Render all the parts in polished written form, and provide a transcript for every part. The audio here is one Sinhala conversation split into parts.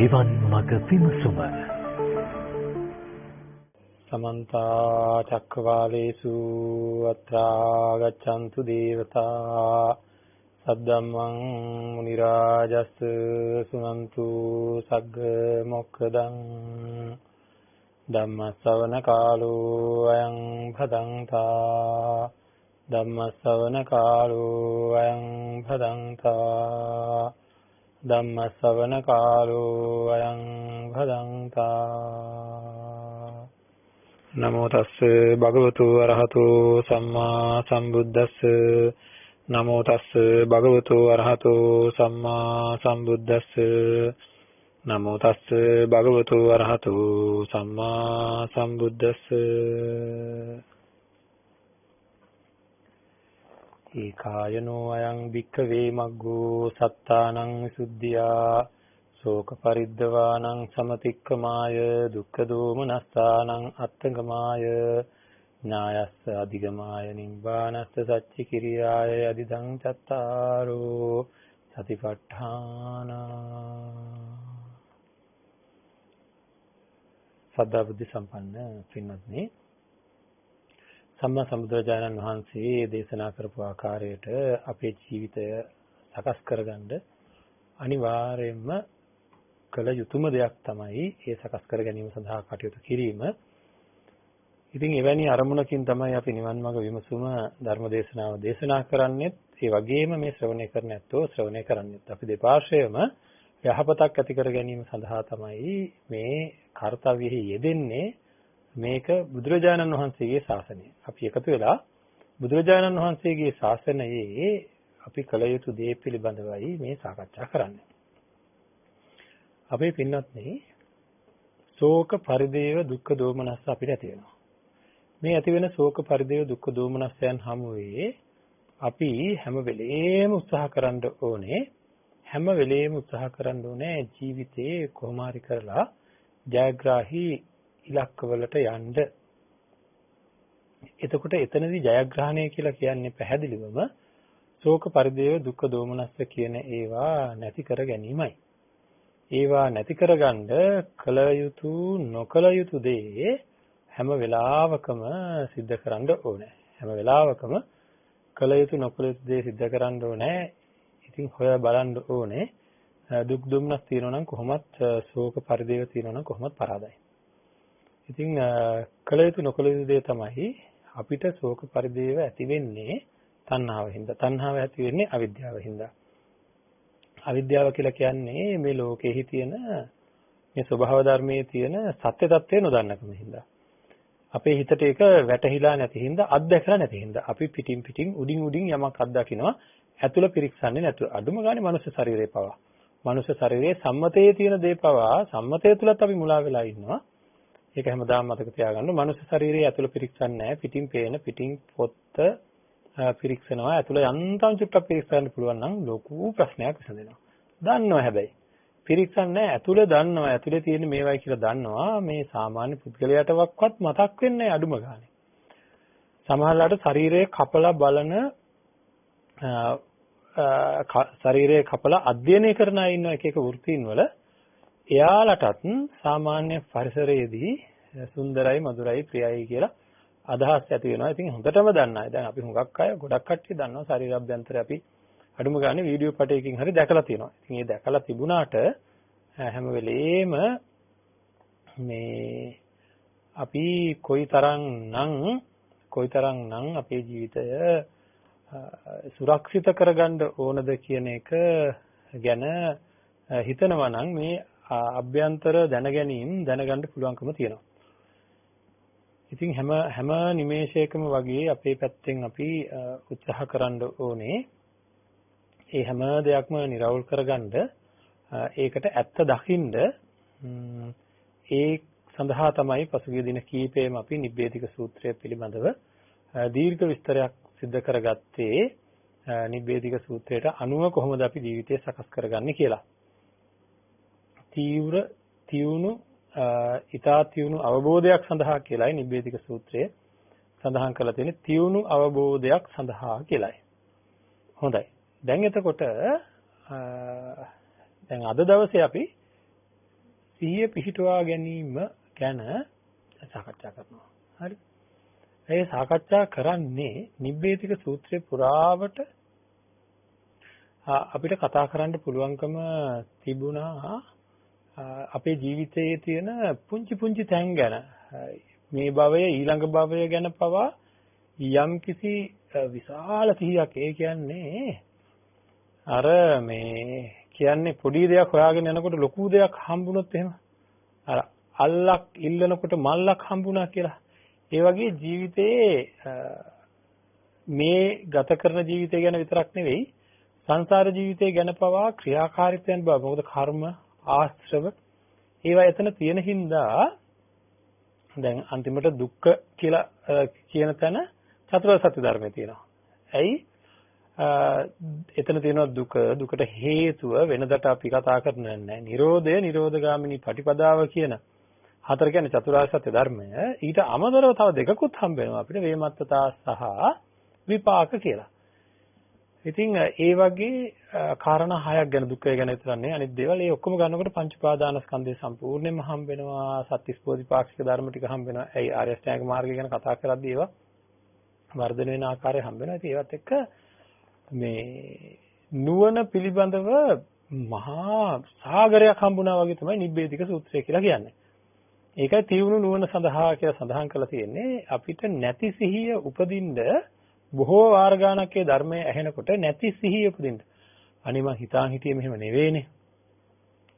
නිවන් මඟ විමසුම समन्त चक्रवालेषु अत्रा गच्छन्तु देवता सद्धम्मं मुनिराजस् सुनन्तु सग्ग मोक्खदं ධම්මස්සවන කාලෝ අයං භදංතා ධම්මස්සවන කාලෝ අයං භදංතා ධම්මස්සවන කාලෝ අයං භදංතා නමෝ තස්ස භගවතු අරහතෝ සම්මා සම්බුද්දස්ස නමෝ තස්ස භගවතු අරහතෝ සම්මා සම්බුද්දස්ස නමෝ තස්ස භගවතු අරහතෝ සම්මා සම්බුද්දස්ස ඒකායනෝ අයං භික්ඛවේ මග්ගෝ සත්තානං විසුද්ධියා ශෝක පරිද්දවානං සමතික්කමාය දුක්ඛ දෝමනස්සානං අත්තගමාය ඥායස්ස අධිගමාය නිබ්බානස්ස සච්චි කිරියාය අදිදං චත්තාරෝ සතිපට්ඨාන සද්ධා බුද්ධ සම්පන්න පින්වත්නි සම්මා සම්බුදුරජාණන් වහන්සේ දේශනා කරපු ආකාරයට අපේ ජීවිතය සකස් කරගන්න අනිවාර්යයෙන්ම කළ යුතුම දෙයක් තමයි ඒ සකස් කර ගැනීම සඳහා කටයුතු කිරීම. ඉතින් එවැනි අරමුණකින් තමයි අපි නිවන් මාර්ග විමසුම ධර්ම දේශනාව දේශනා කරන්නේත් ඒ වගේම මේ ශ්‍රවණය කරන ඇත්තෝ ශ්‍රවණය කරන්නේත් අපි දෙපාර්ශ්වයම යහපතක් ඇති කර ගැනීම සඳහා තමයි මේ කාර්යයෙහි යෙදෙන්නේ. මේක බුදුරජාණන් වහන්සේගේ ශාසනය. අපි එකතු වෙලා බුදුරජාණන් වහන්සේගේ ශාසනයේ අපි කළ යුතු දේ පිළිබඳවයි මේ සාකච්ඡා කරන්නේ. අපේ පින්වත්නි ශෝක පරිදේව දුක්ඛ දෝමනස්ස අපිට ඇති වෙනවා. මේ ඇති වෙන ශෝක පරිදේව දුක්ඛ දෝමනස්සයන් හමුවේ අපි හැම වෙලේම උත්සාහ කරන්න ඕනේ ජීවිතේ කොහොම හරි කරලා ජයග්‍රාහී ඉලක්කවලට යන්න. එතකොට එතනදී ජයග්‍රහණය කියලා කියන්නේ පැහැදිලිවම ශෝක පරිදේව දුක්ඛ දෝමනස්ස කියන ඒවා නැති කර ගැනීමයි. ඒවා නැති කරගන්න කල යුතු නොකල යුතු දේ හැම වෙලාවකම සිද්ධ කරන්න ඕනේ. හැම වෙලාවකම කල යුතු නොකල යුතු දේ සිද්ධ කරන්න ඕනේ. ඉතින් හොය බලන්න ඕනේ දුක් දුම්නස් තියෙනවා නම් කොහොමත් ශෝක පරිදේව තියෙනවා නම් කොහොමත් පරාදයි. ඉතින් කල යුතු නොකල යුතු දේ තමයි අපිට ශෝක පරිදේව ඇති වෙන්නේ තණ්හාව හින්දා. තණ්හාව ඇති වෙන්නේ අවිද්‍යාව හින්දා. අවිද්‍යාව කියලා කියන්නේ මේ ලෝකෙහි තියෙන මේ ස්වභාව ධර්මයේ තියෙන සත්‍ය తත්වය නොදන්නකම හින්දා. අපේ හිතට ඒක වැටහිලා නැති හින්දා, අත්දැකලා නැති හින්දා අපි පිටින් උඩින් යමක් අත්දකිනවා, ඇතුළ පිරික්සන්නේ නැතුව. අඩුම ගානේ මනුස්ස ශරීරේ පවා. මනුස්ස ශරීරයේ සම්මතයේ තියෙන දේ පවා සම්මතය තුලත් අපි මුලා වෙලා ඉන්නවා. ඒක හැමදාම මතක තියාගන්න. මනුස්ස ශරීරයේ ඇතුළ පිරික්සන්නේ නැහැ. පිටින් පොත්ත පිරික්සනවා. ඇතුළ යන්තම් චුට්ටක් පිරික්සන්න පුළුවන් නම් ලොකු ප්‍රශ්නයක් විසඳෙනවා. දන්නවා හැබැයි. පිරික්සන්නේ නැහැ. ඇතුළ දන්නවා. ඇතුළේ තියෙන මේවයි කියලා දන්නවා. මේ සාමාන්‍ය පුද්ගලයාටවත් මතක් වෙන්නේ නැහැ අඩුම ගානේ. සමහරවිට ශරීරය කපලා අධ්‍යයනය කරන අය ඉන්න එක වෘත්තීන් වල එයාලටත් සාමාන්‍ය පරිසරයේදී සුන්දරයි මధుරයි ප්‍රියයි කියලා අදහස් ඇති වෙනවා. ඉතින් හොඳටම දන්න අය දැන් අපි හුඟක් අය ගොඩක් කට්ටිය දන්නවා ශරීරාභ්‍යන්තරය අපි අඩුම ගානේ වීඩියෝ පටයකින් හරි දැකලා තියෙනවා. ඉතින් ඒ දැකලා තිබුණාට හැම වෙලේම මේ අපි කොයිතරම්නම් අපේ ජීවිතය සුරක්ෂිත කරගන්න ඕනද කියන එක ගැන හිතනවා නම් මේ අභ්‍යන්තර දැනගන්න පුළුවන්කම තියෙනවා. ඉතින් හැම නිමේෂයකම වගේ අපේ පැත්තෙන් අපි උත්සාහ කරන්න ඕනේ ඒ හැම දෙයක්ම නිරවුල් කරගන්න, ඒකට ඇත්ත දකින්න. ඒ සඳහා තමයි පසුගිය දින කීපෙම අපි නිබ්බේධික සූත්‍රය පිළිබඳව දීර්ඝ විස්තරයක් සිදු කරගත්තේ. නිබ්බේධික සූත්‍රයට අනුව කොහොමද අපි ජීවිතය සකස් කරගන්නේ කියලා. ඊතා තියුණු අවබෝධයක් සඳහා කියලායි නිබ්බේධික සූත්‍රයේ සඳහන් කරලා තියෙන්නේ. තියුණු අවබෝධයක් සඳහා කියලායි. හොඳයි. දැන් එතකොට දැන් අද දවසේ අපි සිහිය පිහිටුවා ගැනීම ගැන සාකච්ඡා කරනවා. හරි. ඒ සාකච්ඡා කරන්නේ නිබ්බේධික සූත්‍රයේ පුරාවට අපිට කතා කරන්න පුළුවන්කම තිබුණා අපේ ජීවිතයේ තියෙන පුංචි පුංචි තැන් ගැන. මේ භවය ඊළඟ භවය ගැන පවා යම්කිසි විශාල සිහියක්. ඒ කියන්නේ අර මේ කියන්නේ පොඩි දෙයක් හොයාගෙන යනකොට ලොකු දෙයක් හම්බුනොත් එහෙම අර අල්ලක් ඉල්ලනකොට මල්ලක් හම්බුණා කියලා. ඒ වගේ ජීවිතයේ මේ ගත කරන ජීවිතය ගැන විතරක් නෙවෙයි සංසාර ජීවිතය ගැන පවා ක්‍රියාකාරීත්වයන් බව. මොකද කර්ම ආශ්‍රව ඒවා එතන තියෙන හින්දා දැන් අන්තිමට දුක්ඛ කියලා කියන තැන චතුරාර්ය සත්‍ය ධර්මයේ තියෙනවා. ඇයි? එතන තියෙනවා දුකට හේතුව වෙනදට අපි කතා කරන්නේ නැහැ. නිරෝධය නිරෝධගාමිනී පටිපදාව කියන හතර කියන්නේ චතුරාර්ය සත්‍ය ධර්මය. ඊට අමතරව තව දෙකකුත් හම්බ වෙනවා අපිට වේමත්තතා සහ විපාක කියලා. ඉතින් ඒ වගේ කාරණා හයක් ගැන දුක්ඛය ගැන විතරන්නේ අනිත් දේවල් ඒ ඔක්කොම ගන්නකොට පංච උපාදානස්කන්ධය සම්පූර්ණයෙන්ම හම්බ වෙනවා. සත්‍තිස් බෝධිපාක්ෂික ධර්ම ටික හම්බ වෙනවා. ඒ ආර්ය අෂ්ටාංග මාර්ගය ගැන කතා කරද්දී ඒවා වර්ධනය වෙන ආකාරය හම්බ වෙනවා. ඉතින් ඒවත් එක්ක මේ නුවණ පිළිබඳව මහා සාගරයක් හම්බුණා වගේ තමයි නිබ්බේධික සූත්‍රය කියලා කියන්නේ. ඒකයි තියුණු නුවණ සඳහා කියලා සඳහන් කරලා තියෙන්නේ. අපිට නැති සිහිය උපදින්න බොහෝ වාර ගානක් ඒ ධර්මයේ ඇහෙනකොට නැති සිහිය උපදින්න. අනේ මං හිතාන් හිටියේ මෙහෙම නෙවෙයිනේ.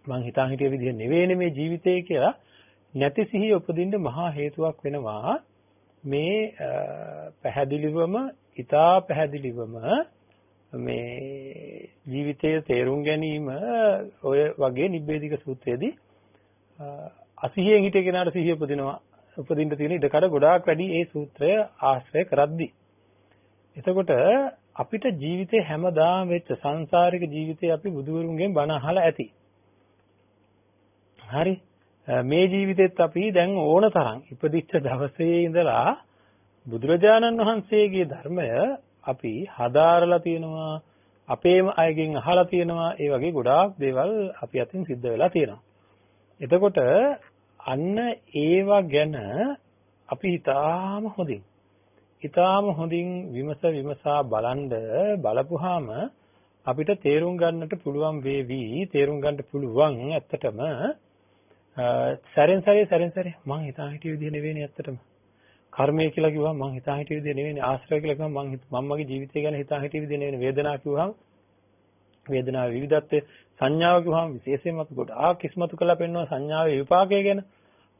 මං හිතාන් හිටිය විදිහ නෙවෙයිනේ මේ ජීවිතේ කියලා නැති සිහිය උපදින්න මහා හේතුවක් වෙනවා. මේ පැහැදිලිවම ඊටා පැහැදිලිවම මේ ජීවිතයේ තේරුම් ගැනීම ඔය වගේ නිබ්බේධික සූත්‍රයේදී අසිහියෙන් හිටිය කෙනාට සිහිය උපදින්න තියෙන ඉඩකඩ ගොඩාක් වැඩි ඒ සූත්‍රය ආශ්‍රය කරද්දී. එතකොට අපිට ජීවිතේ හැමදාම වෙච්ච සංසාරික ජීවිතේ අපි බුදුවරුන්ගෙන් බණ අහලා ඇති. හරි. මේ ජීවිතෙත් අපි දැන් ඕන තරම් ඉපදිච්ච දවසේ ඉඳලා බුදුරජාණන් වහන්සේගේ ධර්මය අපි හදාරලා තියෙනවා. අපේම අයගෙන් අහලා තියෙනවා. ඒ වගේ ගොඩාක් දේවල් අපි අතින් සිද්ධ වෙලා තියෙනවා. එතකොට අන්න ඒවා ගැන අපි හිතාම හොඳින් විමසා බලපුවාම අපිට තේරුම් ගන්නට පුළුවන් වේවි. තේරුම් ගන්න පුළුවන් ඇත්තටම සැරෙන් සැරේ මං හිතා හිටිය විදිහ නෙවෙයිනේ ඇත්තටම. කර්මය කියලා කිව්වම මං හිතා හිටිය විදිහ නෙවෙයිනේ. ආශ්‍රය කියලා කිව්වම මම මගේ ජීවිතය ගැන හිතා හිටිය විදිහ නෙවෙයිනේ. වේදනාව කිව්වම වේදනාවේ විවිධත්වය, සංඥාව කිව්වම විශේෂයෙන්ම අපි ගොඩාක් කිස්මතු කරලා පෙන්නනවා සංඥාවේ විපාකය ගැන.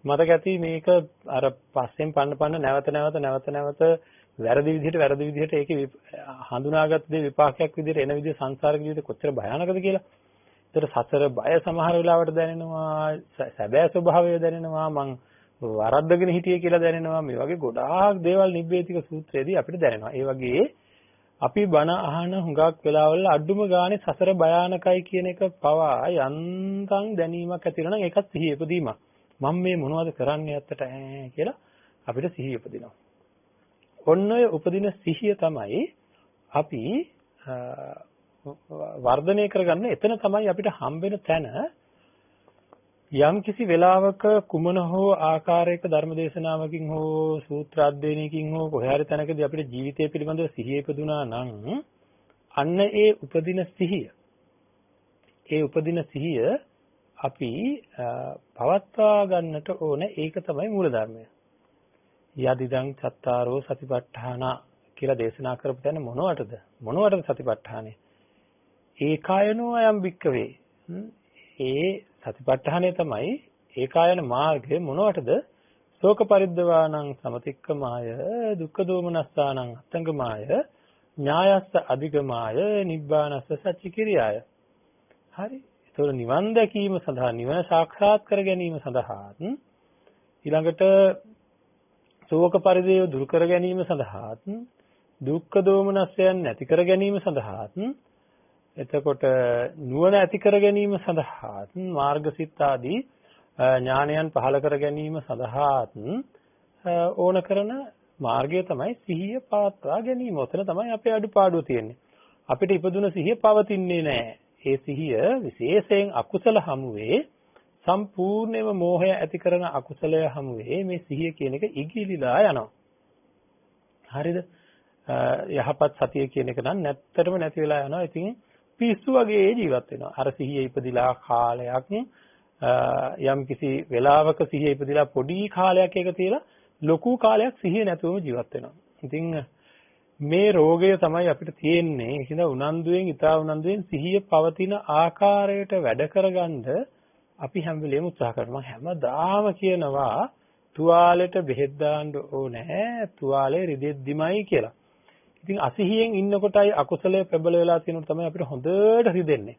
මතක ඇති මේක අර පස්සෙන් පන්න නැවත වැරදි විදිහට ඒකේ හඳුනාගත් දේ විපාකයක් විදිහට එන විදිහ සංසාරික ජීවිතේ කොච්චර භයානකද කියලා. ඒතර සසර බය සමහර වෙලාවට දැනෙනවා, සැබෑ ස්වභාවය දැනෙනවා, මං වරද්දගෙන හිටියේ කියලා දැනෙනවා. මේ වගේ ගොඩාක් දේවල් නිබ්බේධික සූත්‍රයේදී අපිට දැනෙනවා. ඒ වගේ අපි බණ අහන හුඟක් වෙලාවල අඩුම ගානේ සසර භයානකයි කියන එක පවා යන්තම් දැනීමක් ඇති වෙනවා නම් ඒකත් සිහිය උපදීමක්. මම මේ මොනවද කරන්නේ ඇත්තට කියලා අපිට සිහිය උපදිනවා. ඔන්න ඔය උපදින සිහිය තමයි අපි වර්ධනය කරගන්න. එතන තමයි අපිට හම්බෙන තැන යම් කිසි වෙලාවක කුමන හෝ ආකාරයක ධර්ම දේශනාවකින් හෝ සූත්‍ර අධ්‍යයනයකින් හෝ කොහේ හරි තැනකදී අපිට ජීවිතය පිළිබඳව සිහිය ඉපදුනා නම් අන්න ඒ උපදින සිහිය අපි පවත්වා ගන්නට ඕන. ඒක තමයි මූල ධර්මය. යදිදං චත්තාරෝ සතිපට්ඨාන කියලා දේශනා කරපු තැන මොනවටද සතිපට්ඨානේ? ඒකායනෝ අයම් භික්කවේ. ඒ සතිපට්ඨානේ තමයි ඒකායන මාර්ගය. මොනවටද? ශෝක පරිද්දවානං සමතික්කමාය, දුක්ඛ දෝමනස්සානං අත්තංගමාය, ඥායස්ස අධිගමාය, නිබ්බානස්ස සච්චිකිරියාය. හරි. ඒතකොට නිවන් දැකීම සඳහා, නිවන සාක්ෂාත් කර ගැනීම සඳහා, ඊළඟට ශෝක පරිදේව දුරු කර ගැනීම සඳහා, දුක්ඛ දෝමනස්සයන් නැති කර ගැනීම සඳහා, එතකොට නුවණ ඇති කර ගැනීම සඳහා, මාර්ගසිත ආදී ඥානයන් පහළ කර ගැනීම සඳහා ඕන කරන මාර්ගය තමයි සිහිය පවත්වා ගැනීම. ඔතන තමයි අපේ අඩුපාඩුව තියෙන්නේ. අපිට ඉපදුන සිහිය පවතින්නේ නැහැ. ඒ සිහිය විශේෂයෙන් අකුසල හමුවේ සම්පූර්ණයෙන්ම මෝහය ඇති කරන අකුසලය හමුවේ මේ සිහිය කියන එක ඉගිලිලා යනවා. හරිද? යහපත් සතිය කියන එක නම් නැත්තරම නැති වෙලා යනවා. ඉතින් පිස්සු වගේ ජීවත් වෙනවා. අර සිහිය ඉපදිලා කාලයක් යම් කිසි වෙලාවක සිහිය ඉපදිලා පොඩි කාලයක් එක තියලා ලොකු කාලයක් සිහිය නැතුවම ජීවත් වෙනවා. ඉතින් මේ රෝගය තමයි අපිට තියෙන්නේ. ඒකින්ද උනන්දුවෙන් ඉතා උනන්දුවෙන් සිහිය පවතින ආකාරයට වැඩ කරගන්න අපි හැම වෙලේම උත්සාහ කරනවා. හැමදාම කියනවා තුවාලෙට බෙහෙත් දාන්න ඕනේ. තුවාලේ රිදෙද්දිමයි කියලා. ඉතින් අසිහියෙන් ඉන්නකොටයි අකුසලයේ ප්‍රබල වෙලා තියෙනකොට තමයි අපිට හොඳට රිදෙන්නේ.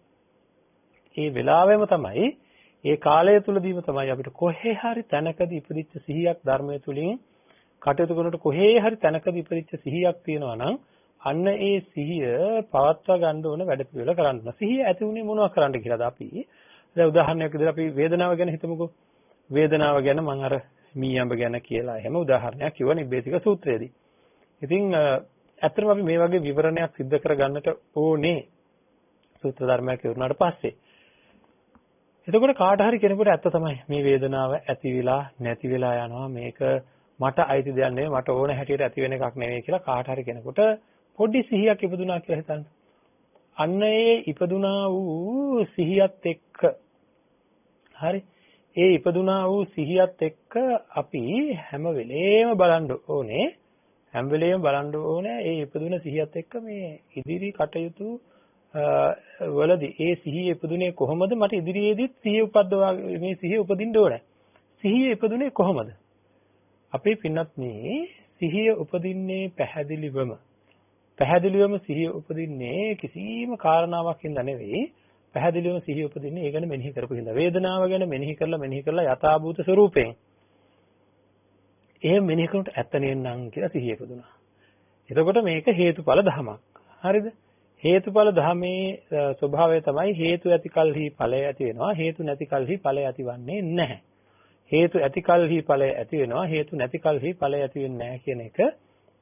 ඒ වෙලාවෙම තමයි ඒ කාලය තුලදීම තමයි අපිට කොහේ හරි තැනකදී ඉපදිච්ච සිහියක් ධර්මයේ තුලින් කටයුතු කරනකොට කොහේ හරි තැනකදී ඉපදිච්ච සිහියක් තියෙනවා නම් අන්න ඒ සිහිය පවත්වා ගන්න ඕන වැඩ පිළිවෙල කරන්න ඕන. සිහිය ඇති උනේ මොනවා කරන්න කියලාද අපි? දැන් උදාහරණයක් විදිහට අපි වේදනාව ගැන හිතමුකෝ. වේදනාව ගැන මම අර මීයඹ ගැන කියලා එහෙම උදාහරණයක් කිව්වා නිබ්බේධික සූත්‍රයේදී. ඉතින් ඇත්තටම අපි මේ වගේ විවරණයක් සිද්ධ කරගන්නට ඕනේ සූත්‍ර ධර්මයක් ඉවරනාට පස්සේ. එතකොට කාට හරි කෙනෙකුට ඇත්ත තමයි මේ වේදනාව ඇති වෙලා නැති වෙලා යනවා මේක මට අයිති දෙයක් නෙවෙයි මට ඕන හැටියට ඇති වෙන එකක් නෙවෙයි කියලා කාට හරි කෙනෙකුට පොඩි සිහියක් ඉපදුනා කියලා හිතන්න. අන්න ඒ ඉපදුනා වූ සිහියත් එක්ක හරි ඒ ඉපදුනා වූ සිහියත් එක්ක අපි හැම වෙලේම බලන්න ඕනේ ඒ ඉපදුන සිහියත් එක්ක මේ ඉදිරි කටයුතු වලදී ඒ සිහිය ඉපදුනේ කොහොමද මට ඉදිරියේදීත් සිහිය උපද්දවා මේ සිහිය උපදින්න ඕනේ. සිහිය ඉපදුනේ කොහොමද? අපේ පින්වත්නි සිහිය උපදින්නේ පැහැදිලිවම සිහිය උපදින්නේ කිසිම කාරණාවක් හින්දා නෙවෙයි. පැහැදිලිවම සිහිය උපදින්නේ ඒ ගැන මෙනෙහි කරපු හින්දා. වේදනාව ගැන මෙනෙහි කරලා යථාභූත ස්වરૂපයෙන් එහෙම මෙනෙහි කරනකොට ඇත්ත නෙන්නම් කියලා සිහිය ඉපදුනා. එතකොට මේක හේතුඵල ධමයක්. හරිද? හේතුඵල ධමේ ස්වභාවය තමයි හේතු ඇති කල්හි ඵලය ඇති වෙනවා. හේතු නැති කල්හි ඵලය ඇතිවන්නේ නැහැ. හේතු ඇති කල්හි ඵලය ඇති වෙනවා. හේතු නැති කල්හි ඵලය ඇති වෙන්නේ නැහැ කියන එක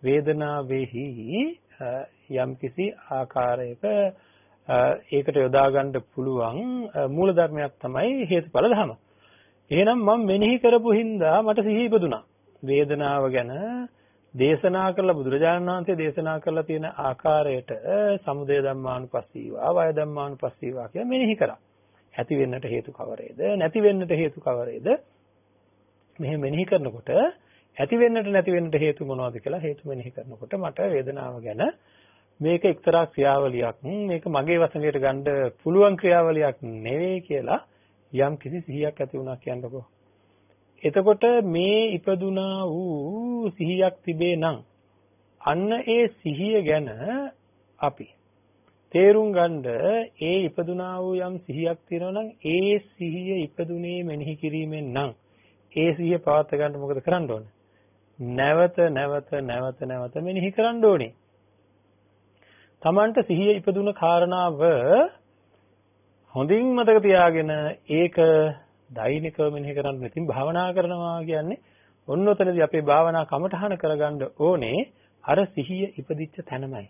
වේදනාවේහි යම් කිසි ආකාරයක ඒකට යොදා ගන්න පුළුවන් මූල ධර්මයක් තමයි හේතුඵල ධම. එහෙනම් මම මෙනෙහි කරපු හින්දා මට සිහිය ඉපදුනා. වේදනාව ගැන දේශනා කරලා බුදුරජාණන් වහන්සේ දේශනා කරලා තියෙන ආකාරයට සමුදය ධම්මානුපස්සීවා වය ධම්මානුපස්සීවා කියලා මෙනෙහි කරා. ඇති වෙන්නට හේතු කවරේද නැති වෙන්නට හේතු කවරේද මෙහෙම මෙනෙහි කරනකොට ඇති වෙන්නට නැති වෙන්නට හේතු මොනවද කියලා හේතු මෙනෙහි කරනකොට මට වේදනාව ගැන මේක එක්තරා ක්‍රියාවලියක් මේක මගේ වශයෙන් ගන්න පුළුවන් ක්‍රියාවලියක් නෙවෙයි කියලා යම් කිසි සිහියක් ඇති වුණා කියන්නකෝ. එතකොට මේ ඉපදුනා වූ සිහියක් තිබේ නම් අන්න ඒ සිහිය ගැන අපි තේරුම් ගන්න ඒ ඉපදුනා වූ යම් සිහියක් තියෙනවා නම් ඒ සිහිය ඉපදුනේ මෙනෙහි කිරීමෙන් නම් ඒ සිහිය පවත් ගන්න මොකද කරන්න ඕනේ? නැවත මෙනෙහි කරන්න ඕනේ. Tamanට සිහිය ඉපදුන කාරණාව හොඳින් මතක තියාගෙන ඒක දෛනිකව මෙනෙහි කරන්න ඉතින් භාවනා කරනවා කියන්නේ ඔන්නෝතනදී අපේ භාවනා කමටහන කරගන්න ඕනේ අර සිහිය ඉපදිච්ච තැනමයි.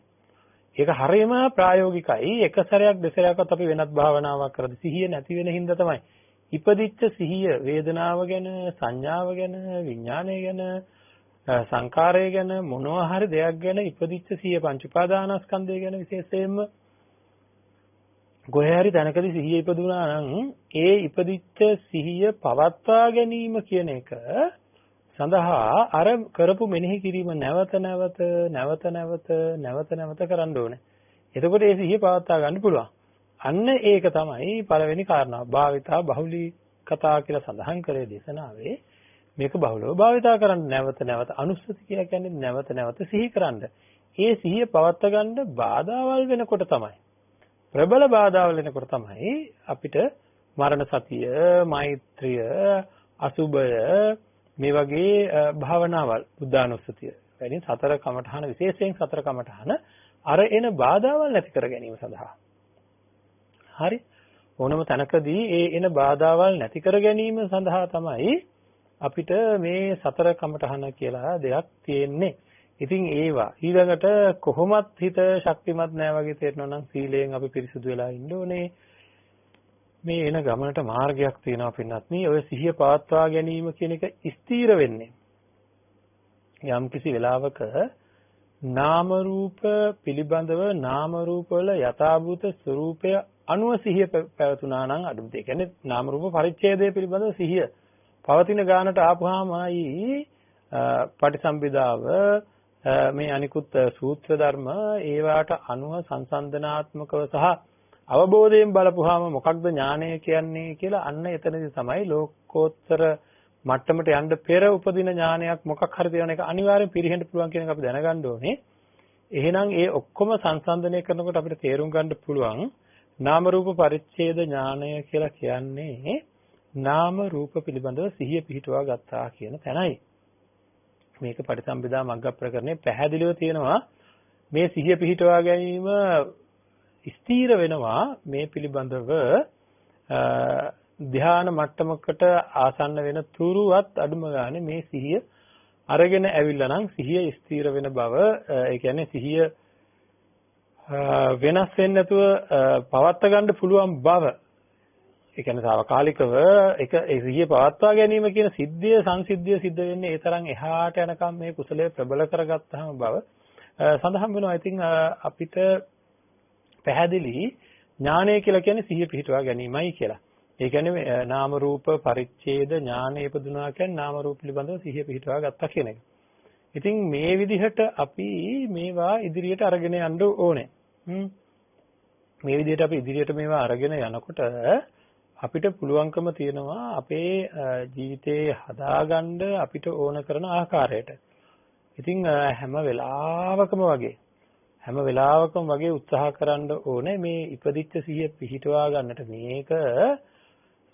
ඒක හරියම ප්‍රායෝගිකයි. එක සැරයක් දෙසරයක්වත් අපි වෙනත් භාවනාවක් කරද්දී සිහිය නැති වෙන හින්දා තමයි. ඉපදිච්ච සිහිය වේදනාව ගැන, සංඥාව ගැන, විඥානය ගැන, සංකාරය ගැන මොනවා හරි දෙයක් ගැන ඉපදිච්ච සිහිය පංච උපාදානස්කන්ධය ගැන විශේෂයෙන්ම කොහේ හරි තැනකදී සිහිය ඉපදුනා නම් ඒ ඉපදිච්ච සිහිය පවත්වා ගැනීම කියන එක සඳහා අර කරපු මෙනෙහි කිරීම නැවත නැවත කරන්න ඕනේ. එතකොට ඒ සිහිය පවත්වා ගන්න පුළුවන්. අන්න ඒක තමයි පළවෙනි කාරණාව. භාවිතා බහුලී කතා කියලා සඳහන් කරේ දේශනාවේ මේක බහුලව භාවිතා කරන්න නැවත අනුස්සති කියලා කියන්නේ නැවත සිහි කරන්න. ඒ සිහිය පවත්වා ගන්න බාධාවල් වෙනකොට තමයි ප්‍රබල බාධාවල් වෙනකොට තමයි අපිට මරණ සතිය, මෛත්‍රිය, අසුබය මේ වගේ භාවනාවල් බුද්ධානුස්සතිය වැනි සතර කමඨහන විශේෂයෙන් සතර කමඨහන අර එන බාධාවල් නැති කර ගැනීම සඳහා. හරි ඕනම තැනකදී ඒ එන බාධාවල් නැති කර ගැනීම සඳහා තමයි අපිට මේ සතර කමඨහන කියලා දෙයක් තියෙන්නේ. ඉතින් ඒවා ඊළඟට කොහොමත් හිත ශක්තිමත් නැහැ වගේ තේරෙනවා නම් සීලයෙන් අපි පිරිසුදු වෙලා ඉන්න ඕනේ. මේ එන ගමනට මාර්ගයක් තියෙනවා පින්නත් නේ. ඔය සිහිය පවත්වා ගැනීම කියන එක ස්ථීර වෙන්නේ යම් කිසි වෙලාවක නාම රූප පිළිබඳව නාම රූප වල යථාභූත ස්වરૂපය අනුව සිහිය පැවතුනා නම් අඩුම ඒ කියන්නේ නාම රූප පරිච්ඡේදය පිළිබඳව සිහිය පවතින ගානට ආපුවාමයි පටිසම්භිදාව මේ අනිකුත් සූත්‍ර ධර්ම ඒවාට අනුව සංසන්දනාත්මකව සහ අවබෝධයෙන් බලපුවාම මොකක්ද ඥානය කියන්නේ කියලා අන්න එතනදී තමයි ලෝකෝත්තර මට්ටමට යන්න පෙර උපදින ඥානයක් මොකක් හරි තියෙන එක අනිවාර්යෙන් පිරෙහෙන්න පුළුවන් කියන එක අපි දැනගන්න ඕනේ. එහෙනම් ඒ ඔක්කොම සංසන්දනය කරනකොට අපිට තේරුම් ගන්න පුළුවන් නාම රූප පරිච්ඡේද ඥානය කියලා කියන්නේ නාම රූප පිළිබඳව සිහිය පිහිටුවා ගත්තා කියන තැනයි. මේක පටිසම්භිදා මග්ග ප්‍රකරණේ පැහැදිලිව තියෙනවා මේ සිහිය පිහිටුවා ගැනීම ස්ථීර වෙනවා මේ පිළිබඳව ධ්‍යාන මට්ටමකට ආසන්න වෙන තුරුවත් අඩුම ගානේ මේ සිහිය අරගෙන ඇවිල්ලා නම් සිහිය ස්ථීර වෙන බව ඒ කියන්නේ සිහිය වෙනස් වෙන්නේ නැතුව පවත්වා ගන්න පුළුවන් බව ඒ කියන්නේ తాවකාලිකව ඒක ඒ සිහිය පවත්වා ගැනීම කියන සිද්ධිය සංසිද්ධිය සිද්ධ වෙන්නේ ඒ තරම් එහාට යනකම් මේ කුසලයේ ප්‍රබල කරගත්තාම බව සඳහන් වෙනවා. ඉතින් අපිට පැහැදිලි ඥානය කියලා කියන්නේ සිහිය පිහිටුවා ගැනීමයි කියලා. ඒ කියන්නේ නාම රූප පරිච්ඡේද ඥානය ඉපදුනා කියන්නේ නාම රූප පිළිබඳව සිහිය පිහිටුවා ගත්තා කියන එක. ඉතින් මේ විදිහට අපි මේවා ඉදිරියට අරගෙන යන්න ඕනේ. මේ විදිහට අපි ඉදිරියට මේවා අරගෙන යනකොට අපිට පුළුවන්කම තියෙනවා අපේ ජීවිතේ හදාගන්න අපිට ඕන කරන ආකාරයට. ඉතින් හැම වෙලාවකම වගේ උත්සාහ කරන්න ඕනේ මේ ඉපදිච්ච සිහිය පිහිටවා ගන්නට. මේක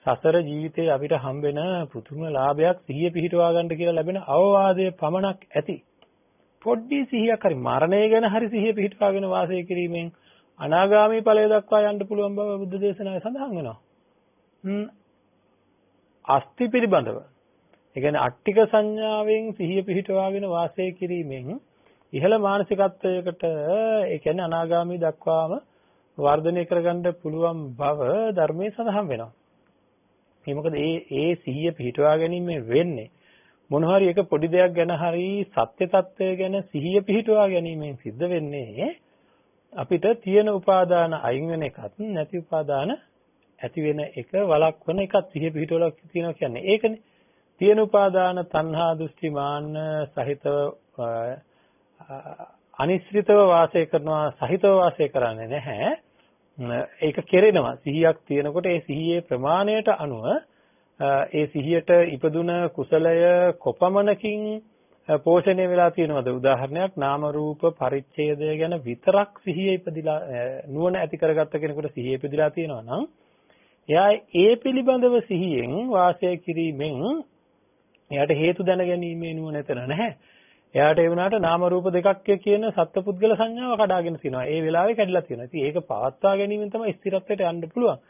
සසර ජීවිතේ අපිට හම්බෙන පුදුම ලාභයක් සිහිය පිහිටවා ගන්න කියලා ලැබෙන අවවාදයේ පමණක් ඇති. පොඩ්ඩි සිහියක් හරි මරණය ගැන හරි සිහිය පිහිටවාගෙන වාසය කිරීමෙන් අනාගාමී ඵලය දක්වා යන්න පුළුවන් බව බුද්ධ දේශනාවේ සඳහන් වෙනවා. අස්ති පිළිබඳව. ඒ කියන්නේ අට්ටික සංඥාවෙන් සිහිය පිහිටවාගෙන වාසය කිරීමෙන් ඉහළ මානසිකත්වයකට ඒ කියන්නේ අනාගාමී දක්වාම වර්ධනය කරගන්න පුළුවන් බව ධර්මයේ සඳහන් වෙනවා. මේ මොකද ඒ සිහිය පිහිටවා ගැනීම වෙන්නේ මොන හරි එක පොඩි දෙයක් ගැන හරි සත්‍ය తත්වය ගැන සිහිය පිහිටවා ගැනීමෙන් සිද්ධ වෙන්නේ අපිට තියෙන උපාදාන අයින් වෙන එකත් නැති උපාදාන ඇති වෙන එක වළක්වන එකත් සිහිය පිහිටවලා තියෙනවා කියන්නේ ඒකනේ. තියෙන උපාදාන තණ්හා දෘෂ්ටි මාන්න සහිතව අනිශ්චිතව වාසය කරනවා සහිතව වාසය කරන්නේ නැහැ. ඒක කෙරෙනවා. සිහියක් තියෙනකොට ඒ සිහියේ ප්‍රමාණයට අනුව ඒ සිහියට ඉපදුන කුසලය කොපමණකින් පෝෂණය වෙලා තියෙනවද? උදාහරණයක් නාම රූප පරිච්ඡේදය ගැන විතරක් සිහිය ඉපදිලා නුවණ ඇති කරගත්ත කෙනෙකුට සිහිය ඉපදිලා තියෙනවා නම් එයා ඒ පිළිබඳව සිහියෙන් වාසය කිරීමෙන් එයාට හේතු දැනගැනීමේ නුවණ එතන නැහැ. එයාට ඒ වුණාට නාම රූප දෙකක් කියන සත්පුද්ගල සංඥාව කඩාගෙන තිනවා. ඒ වෙලාවේ කැඩිලා තියෙනවා. ඉතින් ඒක පවත්වා ගැනීමෙන් තමයි ස්ථිරත්වයට යන්න පුළුවන්.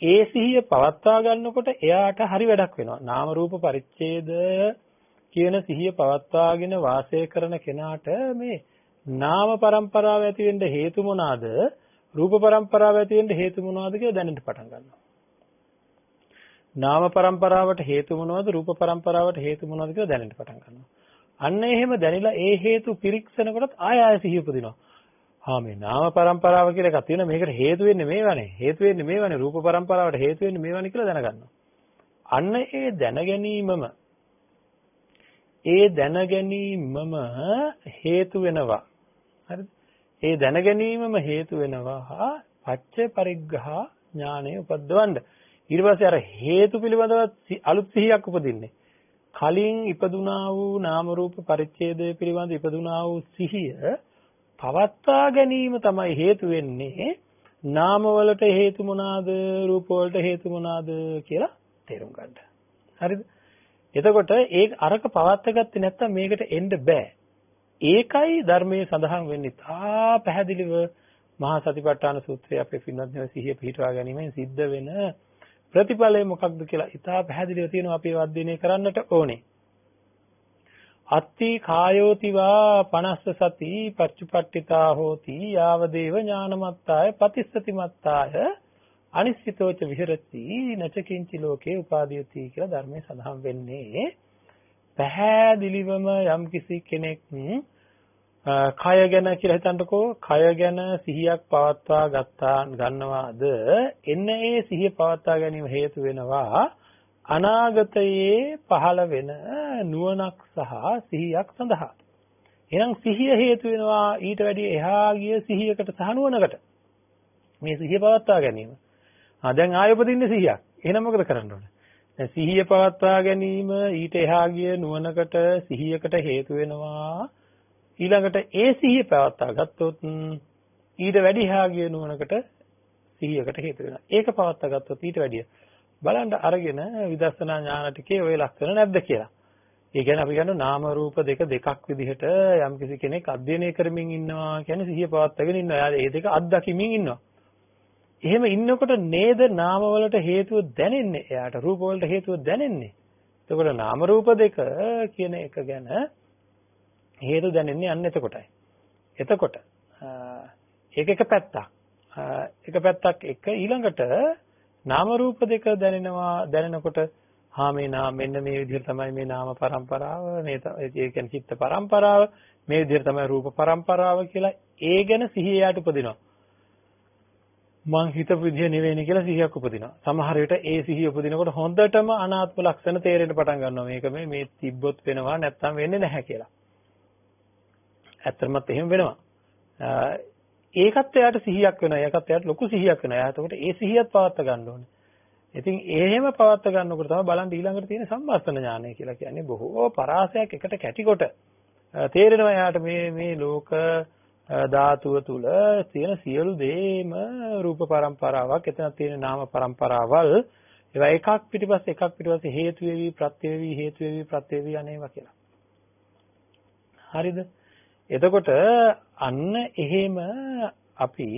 ඒ සිහිය පවත්වා ගන්නකොට එයාට හරි වැඩක් වෙනවා. නාම රූප පරිච්ඡේද කියන සිහිය පවත්වාගෙන වාසය කරන කෙනාට මේ නාම પરම්පරාව ඇති වෙන්න හේතු මොනවාද? රූප પરම්පරාව ඇති වෙන්න හේතු මොනවාද කියලා දැනෙන්න පටන් ගන්නවා. නාම પરම්පරාවට හේතු මොනවද? රූප પરම්පරාවට හේතු මොනවද කියලා දැනෙන්න පටන් ගන්නවා. අන්න එහෙම දැනিলা ඒ හේතු පිරික්සනකොටත් ආය සිහිය උපදිනවා. මේ නාම પરම්පරාව කියලා එකක් තියෙනවා. මේකට හේතු වෙන්නේ මේවනේ. හේතු වෙන්නේ මේවනේ. රූප પરම්පරාවට හේතු වෙන්නේ මේවනේ කියලා දැනගන්නවා. අන්න ඒ දැනගැනීමම හේතු වෙනවා. හරිද? ඒ දැනගැනීමම හේතු වෙනවා පච්ච පරිග්ඝහ ඥානය උපද්දවන්න. ඊට පස්සේ අර හේතු පිළිබඳව අලුත් සිහියක් උපදින්නේ. කලින් ඉපදුනා වූ නාම රූප පරිච්ඡේදය පිළිබඳ ඉපදුනා වූ සිහිය පවත්වා ගැනීම තමයි හේතු වෙන්නේ. නාම වලට හේතු මොනවාද? රූප වලට හේතු මොනවාද කියලා තේරුම් ගන්න. හරිද? එතකොට අරක පවත්වාගත්තේ නැත්නම් මේකට එන්න බෑ. ඒකයි ධර්මයේ සඳහන් වෙන්නේ. තා පැහැදිලිව මහා සතිපට්ඨාන සූත්‍රයේ අපේ පින්වත්නි සිහිය පිහිටවා ගැනීමෙන් සිද්ධ වෙන ප්‍රතිඵලය මොකක්ද කියලා ඉතා පැහැදිලිව තියෙනවා. අපි අධ්‍යයනය කරන්නට ඕනේ. අත්ති කායෝතිවා පනස්ස සති පච්චුපට්ඨිතා හෝති යාවදේව ඥානමත්තාය පතිස්සති මත්තාය අනිශ්චිතෝච විහෙරති නචකින්චි ලෝකේ උපාදීයති කියලා ධර්මයේ සඳහන් වෙන්නේ. පැහැදිලිවම යම් කිසි කෙනෙක් කය ගැන කියලා හිතන්නකෝ, කය ගැන සිහියක් පවත්වා ගන්නවාද එන්න ඒ සිහිය පවත්වා ගැනීම හේතු වෙනවා අනාගතයේ පහළ වෙන නුවණක් සහ සිහියක් සඳහා. එහෙනම් සිහිය හේතු වෙනවා ඊට වැඩි එහා ගිය සිහියකට සහ නුවණකට. මේ සිහිය පවත්වා ගැනීම. දැන් ආයෙ උපදින්නේ සිහියක්. එහෙනම් මොකද කරන්න ඕනේ? දැන් සිහිය පවත්වා ගැනීම ඊට එහා ගිය නුවණකට සිහියකට හේතු වෙනවා. ඊළඟට ඒ සිහිය පවත්වා ගත්තොත් ඊට වැඩි එහා ගිය නුවණකට සිහියකට හේතු වෙනවා. ඒක පවත්වා ගත්තොත් ඊට වැඩිය බලන්න අරගෙන විදර්ශනා ඥාන ටිකේ ওই ලක්ෂණ නැද්ද කියලා. ඒ කියන්නේ අපි කියනවා නාම රූප දෙකක් විදිහට යම්කිසි කෙනෙක් අධ්‍යයනය කරමින් ඉන්නවා කියන්නේ සිහිය පවත්වාගෙන ඉන්නවා. එයා ඒ දෙක අත්දකිමින් ඉන්නවා. එහෙම ඉන්නකොට නේද නාම වලට හේතුව දැනෙන්නේ. එයාට රූප වලට හේතුව දැනෙන්නේ. එතකොට නාම රූප දෙක කියන එක ගැන හේතු දැනෙන්නේ අන්න එතකොටයි. එතකොට ඒක එක පැත්තක්. එක පැත්තක් එක ඊළඟට නාම රූප දෙක දැනෙනකොට මෙන්න මේ විදිහට තමයි මේ නාම පරම්පරාව මේ ඒ කියන්නේ චිත්ත පරම්පරාව මේ විදිහට තමයි රූප පරම්පරාව කියලා ඒ ගැන සිහිය යට උපදිනවා. මං හිතපු විදිහ නෙවෙයිනේ කියලා සිහියක් උපදිනවා. සමහර විට ඒ සිහිය උපදිනකොට හොඳටම අනාත්ම ලක්ෂණ තේරෙන්න පටන් ගන්නවා. මේක මේ තිබ්බොත් වෙනවා නැත්නම් වෙන්නේ නැහැ කියලා. ඇත්තටමත් එහෙම වෙනවා. ඒකත් එයාට සිහියක් වෙනවා. ඒකත් එයාට ලොකු සිහියක් වෙනවා. එයා එතකොට ඒ සිහියත් පවත්වා ගන්න ඕනේ. ඉතින් එහෙම පවත්වා ගන්නකොට තමයි බලන්න ඊළඟට තියෙන සම්මාස්තන ඥානය කියලා කියන්නේ බොහෝ පරාසයක් එකට කැටිකොට තේරෙනවා එයාට මේ ලෝක ධාතුව තුල තියෙන සියලු දේම රූප පරම්පරාවක්. එතන තියෙන නාම පරම්පරාවල් ඒවා එකක් පිටිපස්සේ හේතු වෙවි ප්‍රත්‍ය වෙවි අනේවා කියලා. හරිද? එතකොට අන්න එහෙම අපි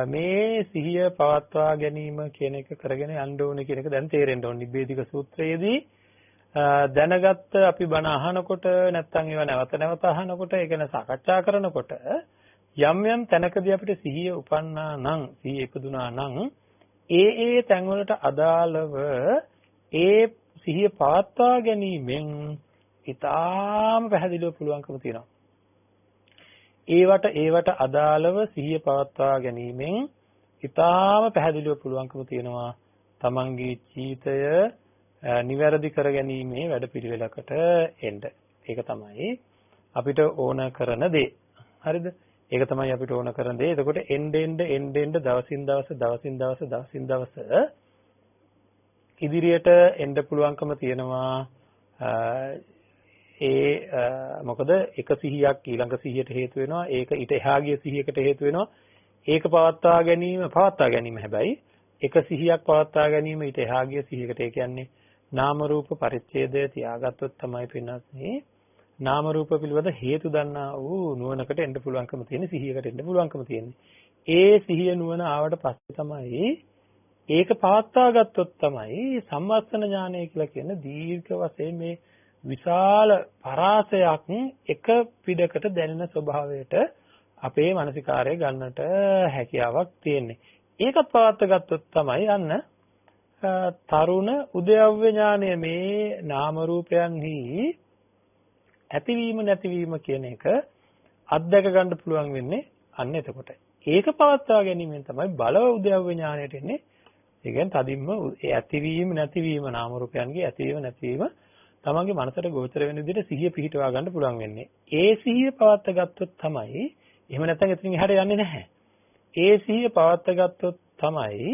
මේ සිහිය පවත්වා ගැනීම කියන එක කරගෙන යන්න ඕනේ කියන එක දැන් තේරෙන්න ඕනේ. නිබ්බේධික සූත්‍රයේදී දැනගත්ත අපි බණ අහනකොට නැත්නම් ඒවා නැවත අහනකොට ඒ ගැන සාකච්ඡා කරනකොට යම් තැනකදී අපිට සිහිය උපන්නා නම් සිහිය ඉපදුනා නම් ඒ තැන්වලට අදාළව ඒ සිහිය පවත්වා ගැනීමෙන් ඊටාම පැහැදිලිව පුළුවන්කම තියෙනවා. ඒවට අදාළව සිහිය පවත්වා ගැනීමෙන් ඊටාම පැහැදිලිව පුළුවන්කම තියෙනවා තමන්ගේ ජීවිතය නිවැරදි කරගැනීමේ වැඩපිළිවෙලකට එන්න. ඒක තමයි අපිට ඕන කරන දේ. හරිද? ඒක තමයි අපිට ඕන කරන දේ. එතකොට එන්න දවසින් දවස ඉදිරියට එන්න පුළුවන්කම තියෙනවා. මොකද එක සිහියක් ඊළඟ සිහියට හේතු වෙනවා. ඒක ඊට එහා ගිය සිහියකට හේතු වෙනවා. ඒක පවත්වා ගැනීම හැබැයි එක සිහියක් පවත්වා ගැනීම ඊට එහා ගිය සිහියකට. ඒ කියන්නේ නාම රූප පරිච්ඡේදය තියාගත්තොත් තමයි පින්නත් නාම රූප පිළිබඳ හේතු දන්නා වූ නුවණකට එන්න පුළුවන්කම තියෙන, සිහියකට එන්න පුළුවන්කම තියෙන්නේ. ඒ සිහිය නුවණ ආවට පස්සේ තමයි ඒක පවත්වා ගත්තොත් තමයි සම්මස්සන ඥානය කියලා කියන දීර්ඝ වශයෙන් මේ විශාල පරාසයක් එක පිටකට දැනෙන ස්වභාවයට අපේ මානසිකාරය ගන්නට හැකියාවක් තියෙන්නේ. ඒකත් පවත්වා ගත්තොත් තමයි අන්න තරුණ උද්‍යව්‍ය ඥානය මේ නාම රූපයන්හි ඇතිවීම නැතිවීම කියන එක අත්දැක ගන්න පුළුවන් වෙන්නේ අන්න එතකොට. ඒක පවත්වා ගැනීමෙන් තමයි බලව උද්‍යව්‍ය ඥානයට එන්නේ. ඒ කියන්නේ තදින්ම ඇතිවීම නැතිවීම නාම රූපයන්ගේ ඇතිවීම නැතිවීම තමන්ගේ මනසට ගෝචර වෙන විදිහට සිහිය පිහිටවා ගන්න පුළුවන් වෙන්නේ. ඒ සිහිය පවත්වා ගත්තොත් තමයි, එහෙම නැත්නම් එතනින් එහාට යන්නේ නැහැ. ඒ සිහිය පවත්වා ගත්තොත් තමයි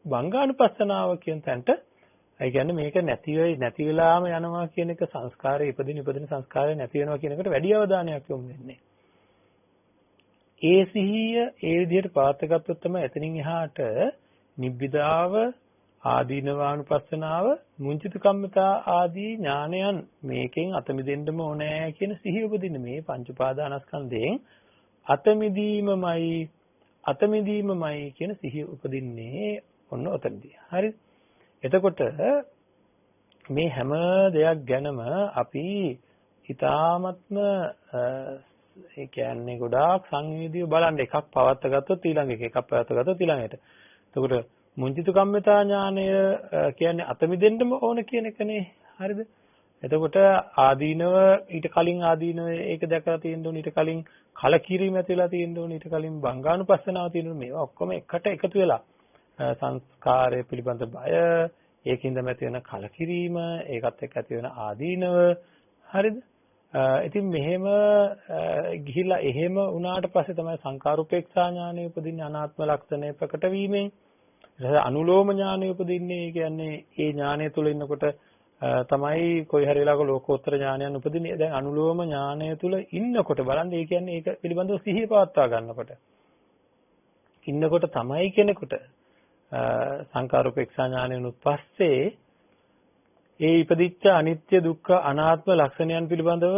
බංගානුපස්සනාව කියන තැනට, ඒ කියන්නේ මේක නැති වෙලාම යනවා කියන එක සංස්කාරයේ ඉපදින සංස්කාරය නැති වෙනවා කියන එකට වැඩි අවධානයක් යොමු වෙන්නේ. ඒ සිහිය ඒ විදිහට පවත්වා ගත්තොත් තමයි එතනින් එහාට නිබ්බිදාව, ආදීනවානුපස්සනාව, මුංචිත කම්මතා ආදී ඥානයන් මේකෙන් අත මිදෙන්නම ඕනේ කියන සිහිය උපදින්නේ. මේ පංච උපාදානස්කන්ධයෙන් අත මිදීමමයි කියන සිහිය උපදින්නේ ඔන්න ඔතනදී. හරි? එතකොට මේ හැම දෙයක් ගැනම අපි ඊ타ත්ම ඒ කියන්නේ ගොඩාක් සංවේදීව බලන්න. එකක් පවත්වා ගත්තොත් ඊළඟ එකක් පවත්වා ගත්තොත් ඊළඟට. එතකොට මුංචිත කම්මිතා ඥානය කියන්නේ අත මිදෙන්නම ඕන කියන එකනේ. හරිද? එතකොට ආදීනව ඊට කලින් ආදීනව ඒක දැකලා තියෙන්න ඕනේ. ඊට කලින් කලකිරීම ඇති වෙලා තියෙන්න ඕනේ. ඊට කලින් බංගානුපස්සනාව තියෙන්න ඕනේ. මේවා ඔක්කොම එකට එකතු වෙලා සංස්කාරය පිළිබඳ බය, ඒකින්ද ඇති වෙන කලකිරීම, ඒකත් එක්ක ඇති වෙන ආදීනව. හරිද? ඉතින් මෙහෙම ගිහිලා එහෙම වුණාට පස්සේ තමයි සංකාරූපේක්ෂා ඥානය උපදින්නේ, අනාත්ම ලක්ෂණය ප්‍රකට වීමෙන්. අනුලෝම ඥානය උපදින්නේ. කියන්නේ ඒ ඥානය තුල ඉන්නකොට තමයි කොයි හරි වෙලාවක ලෝකෝත්තර ඥානයන් උපදින්නේ. දැන් අනුලෝම ඥානය තුල ඉන්නකොට බලන්න, ඒ කියන්නේ ඒක පිළිබඳව සිහිය පවත්වා ගන්නකොට ඉන්නකොට තමයි කෙනෙකුට සංකාරූපේක්ෂා ඥානයන් පස්සේ ඒ ඉපදිච්ච අනිත්‍ය දුක්ඛ අනාත්ම ලක්ෂණයන් පිළිබඳව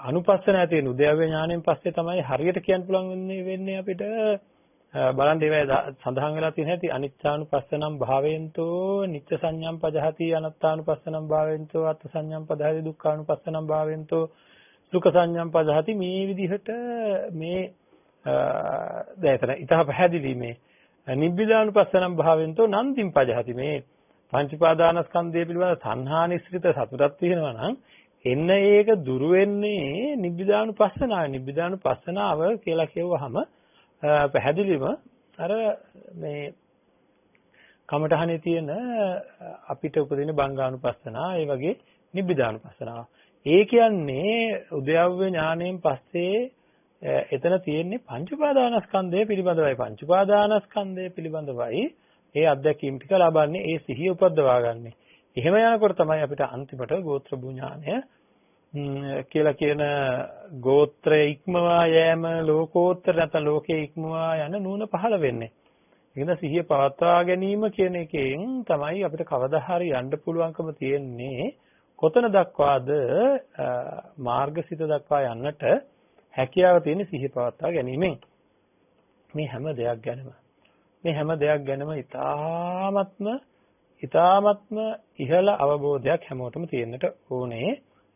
අනුපස්සන ඇති වෙන උද්‍යව්‍ය ඥාණයෙන් පස්සේ තමයි හරියට කියන්න පුළුවන් වෙන්නේ අපිට. බලන්න ඒවා සඳහන් වෙලා තියෙන හැටි අනිච්චානුපස්සනම් භාවයෙන්තෝ නිච්ච සංඥම් පජහති අනත්තානුපස්සනම් භාවයෙන්තෝ අත්ථ සංඥම් පජහති දුක්ඛානුපස්සනම් භාවයෙන්තෝ සුඛ සංඥම් පජහති. මේ විදිහට මේ දැන් ඊට පැහැදිලි මේ නිබ්බිදානුපස්සනම් භාවයෙන්තෝ නන්දිම් පජහති. මේ පංච උපාදානස්කන්ධය පිළිබඳ තණ්හානිස්ෘත සතුටක් තියෙනවා නම් එන්න ඒක දුරු වෙන්නේ නිබ්බිදානුපස්සනාව. නිබ්බිදානුපස්සනාව කියලා කියවහම පැහැදිලිව අර මේ කමඨහනේ තියෙන අපිට උපදින බංගානුපස්සනා, ඒ වගේ නිබ්බිදානුපස්සනාව. ඒ කියන්නේ උද්‍යව්‍ය ඥාණයෙන් පස්සේ එතන තියෙන්නේ පංච උපාදානස්කන්ධය පිළිබඳවයි. පංච උපාදානස්කන්ධය පිළිබඳවයි ඒ අධ්‍යක්ීම් ටික ලබන්නේ, ඒ සිහිය උපද්දවා ගන්න. එහෙම යනකොට තමයි අපිට අන්තිමට ගෝත්‍ර භූ ඥානය කියලා කියන ගෝත්‍රය ඉක්මවා යෑම, ලෝකෝත්තර නැත්නම් ලෝකයේ ඉක්මවා යන නුවණ පහළ වෙන්නේ. ඒකද සිහිය පවත්වා ගැනීම කියන එකෙන් තමයි අපිට කවදා හරි යන්න පුළුවන්කම තියෙන්නේ. කොතන දක්වාද මාර්ගසිත දක්වා යන්නට හැකියාව තියෙන සිහිය පවත්වා ගැනීමෙන්. මේ හැම දෙයක් ගැනම ඊ타ත්ම ඉහළ අවබෝධයක් හැමෝටම තියෙන්නට ඕනේ.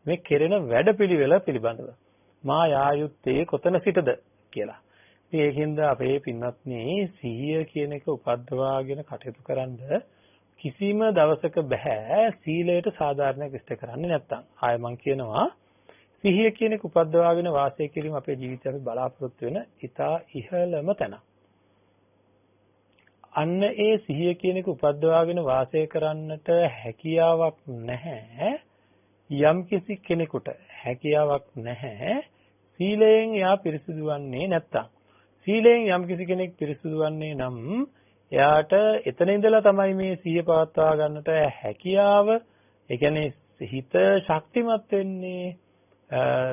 මේ කෙරෙන වැඩපිළිවෙල පිළිබඳව මා යායුත්තේ කොතන සිටද කියලා. ඉතින් ඒකින්ද අපේ පින්වත්නි සිහිය කියන එක උපද්දවාගෙන කටයුතු කරන්ද කිසිම දවසක බෑ සීලයට සාධාරණයක් ඉෂ්ට කරන්නේ නැත්තම්. ආයෙ මම කියනවා සිහිය කියන එක උපද්දවාගෙන වාසය කිරීම අපේ ජීවිතේ අපි බලාපොරොත්තු වෙන ඊටා ඉහළම තැන. අන්න ඒ සිහිය කියන එක උපද්දවාගෙන වාසය කරන්නට හැකියාවක් නැහැ. යම් කිසි කෙනෙකුට හැකියාවක් නැහැ සීලයෙන් යා පිරිසිදු වන්නේ නැත්තම්. සීලයෙන් යම් කිසි කෙනෙක් පිරිසිදු වන්නේ නම් එයාට එතන ඉඳලා තමයි මේ සිහිය පවත්වා ගන්නට හැකියාව. ඒ කියන්නේ හිත ශක්තිමත් වෙන්නේ.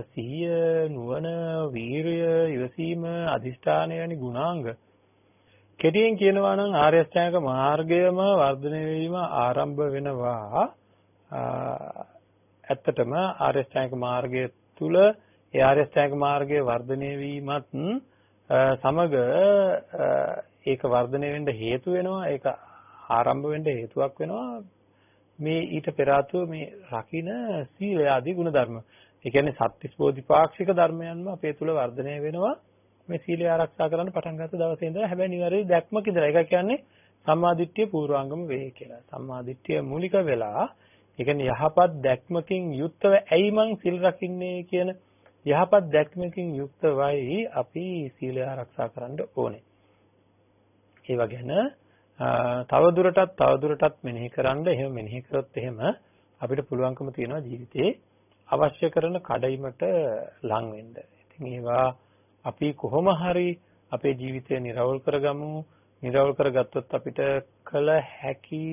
සිහිය, නුවණ, වීරිය, ඉවසීම, අදිෂ්ඨානය වැනි ගුණාංග කෙටියෙන් කියනවා නම් ආර්ය අෂ්ටාංග මාර්ගයම වර්ධනය වීම ආරම්භ වෙනවා. ඇත්තටම ආර්ය අෂ්ටාංග මාර්ගය තුල ඒ ආර්ය අෂ්ටාංග මාර්ගයේ වර්ධනය වීමත් සමග ඒක වර්ධනය වෙන්න හේතු වෙනවා. ඒක ආරම්භ වෙන්න හේතුවක් වෙනවා මේ ඊට පෙර ආතුව මේ රකින්න සීල ආදී ගුණධර්ම. ඒ කියන්නේ සත්‍තිස් බෝධිපාක්ෂික ධර්මයන්ම අපේ තුල වර්ධනය වෙනවා මේ සීලය ආරක්ෂා කරන්න පටන් ගත්ත දවසේ ඉඳලා. හැබැයි නිවැරදි දැක්මක ඉඳලා. ඒක කියන්නේ සම්මාදිට්ඨිය පූර්වාංගම වේ කියලා. සම්මාදිට්ඨිය මූලික වෙලා ඒ කියන්නේ යහපත් දැක්මකින් යුක්තව ඇයි මං සිල් රකින්නේ කියන යහපත් දැක්මකින් යුක්තවයි අපි සීලය ආරක්ෂා කරන්න ඕනේ. ඒ වගේන තවදුරටත් මෙනෙහි කරන්න. එහෙම මෙනෙහි කරොත් එහෙම අපිට පුළුවන්කම තියෙනවා ජීවිතේ අවශ්‍ය කරන කඩයිමට ලං වෙන්න. ඉතින් ඒවා අපි කොහොම හරි අපේ ජීවිතය නිරවුල් කරගමු. නිරවුල් කරගත්තොත් අපිට කළ හැකි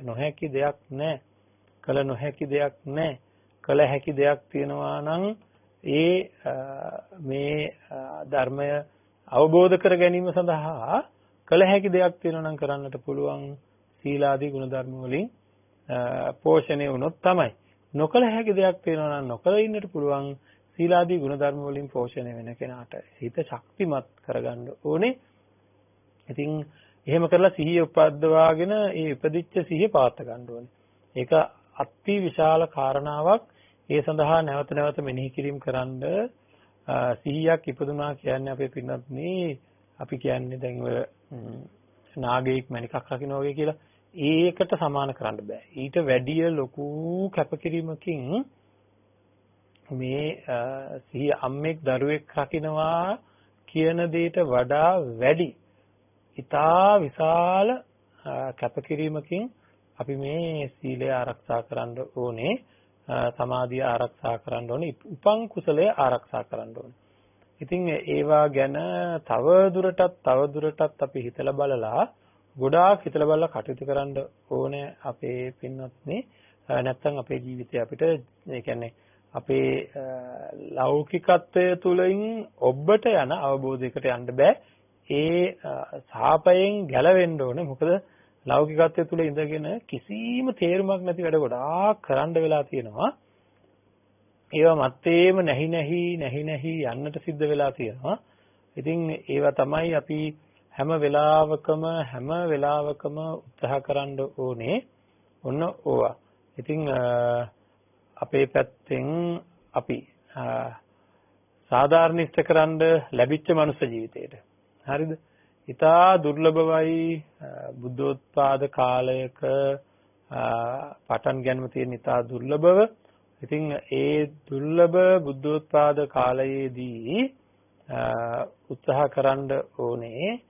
නොහැකි දෙයක් නැහැ. කළ නොහැකි දෙයක් නැහැ. කළ හැකි දෙයක් තියෙනවා නම් ඒ මේ ධර්මය අවබෝධ කර ගැනීම සඳහා කළ හැකි දෙයක් තියෙනවා නම් කරන්නට පුළුවන් සීලාදී ගුණධර්ම වලින් පෝෂණය වුණොත් තමයි. නොකළ හැකි දෙයක් තියෙනවා නම් නොකළ ඉන්නට පුළුවන් සීලාදී ගුණධර්ම වලින් පෝෂණය වෙන කෙනාට හිත ශක්තිමත් කරගන්න ඕනේ. ඉතින් එහෙම කරලා සිහිය උපද්දවාගෙන ඒ ඉපදිච්ච සිහිය පාත් ගන්න ඕනේ. ඒක අති විශාල කාරණාවක්. ඒ සඳහා නැවත නැවත මෙනෙහි කිරීම කරන්න සිහියක් ඉපදුනා කියන්නේ අපේ පින්වත්නි අපි කියන්නේ දැන් ඔය නාගයෙක් මණිකක් රකින්න වගේ කියලා ඒකට සමාන කරන්න බෑ. ඊට වැඩිය ලොකු කැපකිරීමකින් මේ සිහිය අම්මෙක් දරුවෙක් රකින්නවා කියන දෙයට වඩා වැඩි ඉතා විශාල කැපකිරීමකින් අපි මේ සීලය ආරක්ෂා කරන්න ඕනේ, සමාධිය ආරක්ෂා කරන්න ඕනේ, උපං කුසලය ආරක්ෂා කරන්න ඕනේ. ඉතින් ඒවා ගැන තව දුරටත් අපි හිතලා බලලා ගොඩාක් හිතලා බලලා කටයුතු කරන්න ඕනේ අපේ පින්වත්නි. නැත්තම් අපේ ජීවිතය අපිට ඒ කියන්නේ අපේ ලෞකිකත්වය තුළින් ඔබට යන අවබෝධයකට යන්න බෑ. ඒ සාපයෙන් ගැලවෙන්න ඕනේ. මොකද ලෞකිකත්වය තුළ ඉඳගෙන කිසිම තේරුමක් නැති වැඩ ගොඩාක් කරන්න වෙලා තියෙනවා. ඒවා මත්තේම නැහි යන්නට සිද්ධ වෙලා තියෙනවා. ඉතින් ඒවා තමයි අපි හැම වෙලාවකම උත්සාහ කරන්න ඕනේ. ඔන්න ඕවා. ඉතින් අපේ පැත්තෙන් අපි සාධාරණීෂ්ඨ කරන්න ලැබිච්ච මනුෂ්‍ය ජීවිතේට. හරිද? ඉතා දුර්ලභවයි බුද්ධෝත්පාද කාලයක පටන් ගැනීම තියෙන ඉතා දුර්ලභව. ඉතින් ඒ දුර්ලභ බුද්ධෝත්පාද කාලයේදී උත්සාහ කරන්න ඕනේ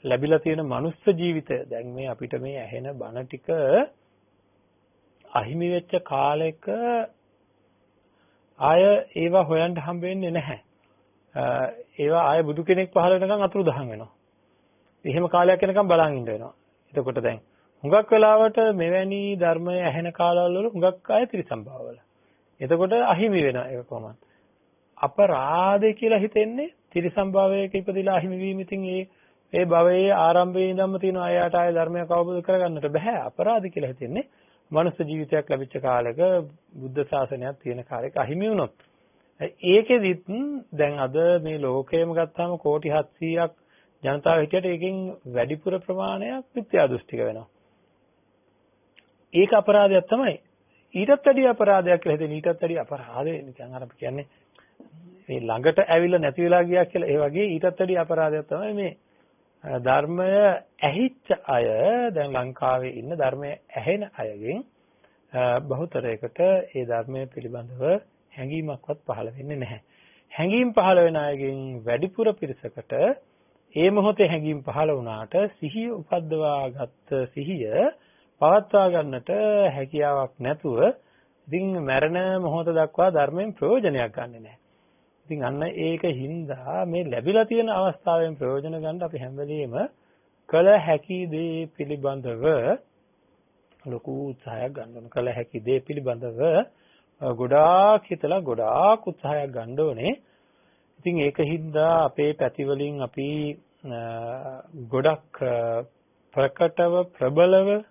ලැබිලා තියෙන මනුෂ්‍ය ජීවිතය. දැන් මේ අපිට මේ ඇහෙන බණ ටික අහිමි වෙච්ච කාලයක ආය ඒවා හොයන්න හම්බ වෙන්නේ නැහැ. ඒවා ආය බුදු කෙනෙක් පහළ වෙනකන් අතුරුදහන් වෙනවා. එහෙම කාලයක් යනකම් බලන් ඉන්න වෙනවා. එතකොට දැන් හුඟක් වෙලාවට මෙවැනි ධර්මය ඇහෙන කාලවල හුඟක් අය ත්‍රිසම්භාවවල. එතකොට අහිමි වෙනවා ඒක කොහොමද? අපරාධය කියලා හිතෙන්නේ ත්‍රිසම්භාවයක ඉපදිලා අහිමි වීම. ඉතින් ඒ භවයේ ආරම්භයේ ඉඳන්ම තියෙන අයයට ආය ධර්මයක් අවබෝධ කරගන්නට බෑ. අපරාධ කියලා හිතෙන්නේ මනුස්ස ජීවිතයක් ලැබිච්ච කාලෙක බුද්ධ ශාසනයක් තියෙන කාලෙක අහිමි වුණොත්. ඒකෙදිත් දැන් අද මේ ලෝකයේම ගත්තාම කෝටි 700ක් ජනතාව හිටියට ඒකෙන් වැඩිපුර ප්‍රමාණයක් මිත්‍යා දෘෂ්ටික වෙනවා. ඒක අපරාධයක් තමයි. ඊටත් වැඩි අපරාධයක් කියලා හිතෙන ඊටත් වැඩි අපරාධය නිකන් අර කියන්නේ මේ ළඟට ඇවිල්ලා නැති වෙලා ගියා කියලා ඒ වගේ ඊටත් වැඩි අපරාධයක් තමයි මේ ධර්මය ඇහිච්ච අය දැන් ලංකාවේ ඉන්න ධර්මය ඇහෙන අයගෙන් බහුතරයකට ඒ ධර්මය පිළිබඳව හැඟීමක්වත් පහළ වෙන්නේ නැහැ. හැඟීම් පහළ වෙන අයගෙන් වැඩිපුර පිරිසකට ඒ මොහොතේ හැඟීම් පහළ වුණාට සිහිය උපද්දවා ගත්ත සිහිය පවත්වා ගන්නට හැකියාවක් නැතුව ඉතින් මරණ මොහොත දක්වා ධර්මයෙන් ප්‍රයෝජනයක් ගන්නෙ නැහැ. ඉතින් අන්න ඒක හින්දා මේ ලැබිලා තියෙන අවස්ථාවෙන් ප්‍රයෝජන ගන්න අපි හැම වෙලෙම කළ හැකි දේ පිළිබඳව ලොකු උත්සාහයක් ගන්න ඕන. කළ හැකි දේ පිළිබඳව ගොඩාක් හිතලා ගොඩාක් උත්සාහයක් ගන්න ඕනේ. ඉතින් ඒක හින්දා අපේ පැති වලින් අපි ගොඩක් ප්‍රකටව ප්‍රබලව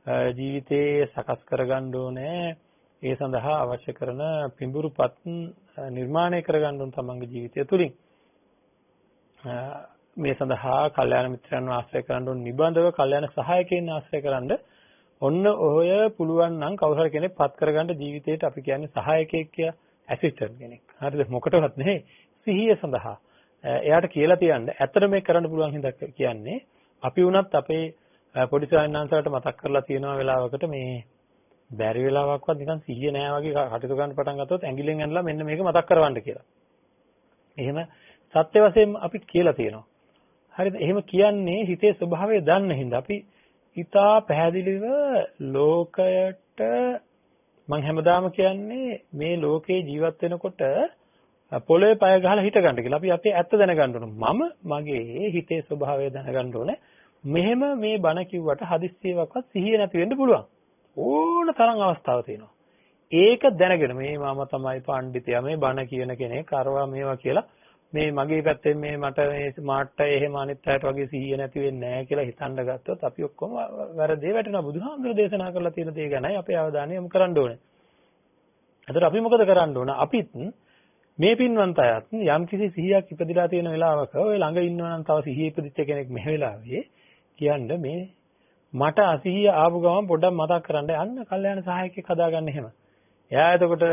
ජීවිතේ සකස් කරගන්න ඕනේ. ඒ සඳහා අවශ්‍ය කරන පිඹුරුපත් නිර්මාණය කරගන්න ඕන තමන්ගේ ජීවිතය තුළින්. මේ සඳහා කල්යාණ මිත්‍රයන්ව ආශ්‍රය කරන්න ඕන, නිබඳව කල්යාණ සහායකයන් ආශ්‍රය කරන්න. ඔන්න ඔය පුළුවන් නම් කවුරු හරි කෙනෙක් පත් කරගන්න ජීවිතේට අපි කියන්නේ සහායකයෙක් කියලා, ඇසිස්ටන්ට් කෙනෙක්. හරිද? මොකටවත් නෙවෙයි. සිහිය සඳහා. එයාට කියලා තියන්න. ඇත්තට මේක කරන්න පුළුවන් හින්දා කියන්නේ අපි වුණත් අපේ පොඩි සායනන්සලට මතක් කරලා තියෙනවා වෙලාවකට මේ බැරි වෙලාවක්වත් නිකන් සිහිය නෑ වගේ කටයුතු කරන්න පටන් ගත්තොත් ඇඟිල්ලෙන් ඇනලා මෙන්න මේක මතක් කරවන්න කියලා. එහෙම සත්‍ය වශයෙන් අපි කියලා තියෙනවා. හරිද? එහෙම කියන්නේ හිතේ ස්වභාවය දන්න හින්දා අපි ඉතා පැහැදිලිව ලෝකයට මම හැමදාම කියන්නේ මේ ලෝකේ ජීවත් වෙනකොට පොළවේ පය ගහලා හිට ගන්න කියලා. අපි අපේ ඇත්ත දැනගන්න ඕන. මම මගේ හිතේ ස්වභාවය දැනගන්න ඕනේ. මෙහෙම මේ බණ කිව්වට හදිස්සියවක්වත් සිහිය නැති වෙන්න පුළුවන්. ඕන තරම් අවස්ථාවක් තියෙනවා. ඒක දැනගෙන මේ මම තමයි පඬිතියා මේ බණ කියන කෙනෙක් අරවා මේවා කියලා මේ මගේ පැත්තෙන් මේ මට මේ මාට්ට එහෙම අනිත් අයට වගේ සිහිය නැති වෙන්නේ නැහැ කියලා හිතන්න ගත්තොත් අපි ඔක්කොම වැරදේ වැටෙනවා. බුදුහාමුදුරු දේශනා කරලා තියෙන දේ ගැනයි අපේ අවධානය යොමු කරන්න ඕනේ. එතකොට අපි මොකද කරන්න ඕන? අපිත් මේ පින්වන්ත අයත් යම්කිසි සිහියක් ඉපදිලා තියෙන වෙලාවක ඔය ළඟ ඉන්නවා නම් තව සිහිය ඉපදිච්ච කෙනෙක් මේ වෙලාවේ කියන්නේ මේ මට අසිහිය ආපු ගමන් පොඩ්ඩක් මතක් කරන්න යන්න කල්යාණ සහායකයෙක් හදාගන්න එහෙම. එයා එතකොට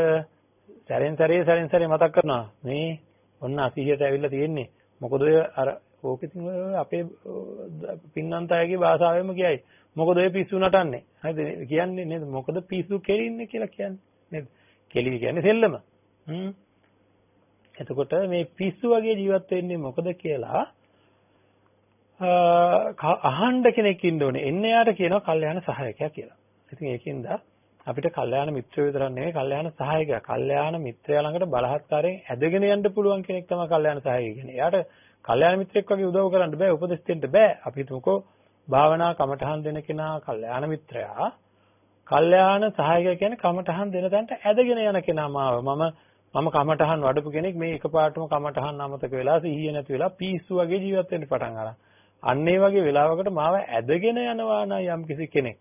සැරෙන් සැරේ මතක් කරනවා මේ ඔන්න අසිහියට ඇවිල්ලා තියෙන්නේ. මොකද ඔය අර ඕක ඉතින් අපේ පින්නන්ත අයගේ භාෂාවෙම කියයි. මොකද ඔය පිස්සු නටන්නේ. හරිද? කියන්නේ නේද? මොකද පිස්සු කෙලින්නේ කියලා කියන්නේ. නේද? කෙලි කියන්නේ සෙල්ලම. එතකොට මේ පිස්සු වගේ ජීවත් වෙන්නේ මොකද කියලා අහන්න කෙනෙක් ඉන්න ඕනේ. එන්නේ යාට කියනවා කල්යාණ සහායකයා කියලා. ඉතින් ඒකින්ද අපිට කල්යාණ මිත්‍රයෝ විතරක් නෙවෙයි කල්යාණ සහායකයා. කල්යාණ මිත්‍රයා ළඟට බලහත්කාරයෙන් ඇදගෙන යන්න පුළුවන් කෙනෙක් තමයි කල්යාණ සහායකයා කියන්නේ. එයාට කල්යාණ මිත්‍රෙක් වගේ උදව් කරන්න බෑ, උපදෙස් දෙන්න බෑ. අපි හිතමුකෝ භාවනා කමඨහන් දෙන කෙනා කල්යාණ මිත්‍රයා. කල්යාණ සහායකයා කියන්නේ කමඨහන් දෙන තැනට ඇදගෙන යන කෙනා මාව. මම කමඨහන් වඩපු කෙනෙක් මේ එකපාරටම කමඨහන් අමතක වෙලා සිහිය නැති වෙලා පිස්සු වගේ ජීවත් වෙන්න පටන් අරන්. අන්න ඒ වගේ වෙලාවකට මාව ඇදගෙන යනවා නම් යම්කිසි කෙනෙක්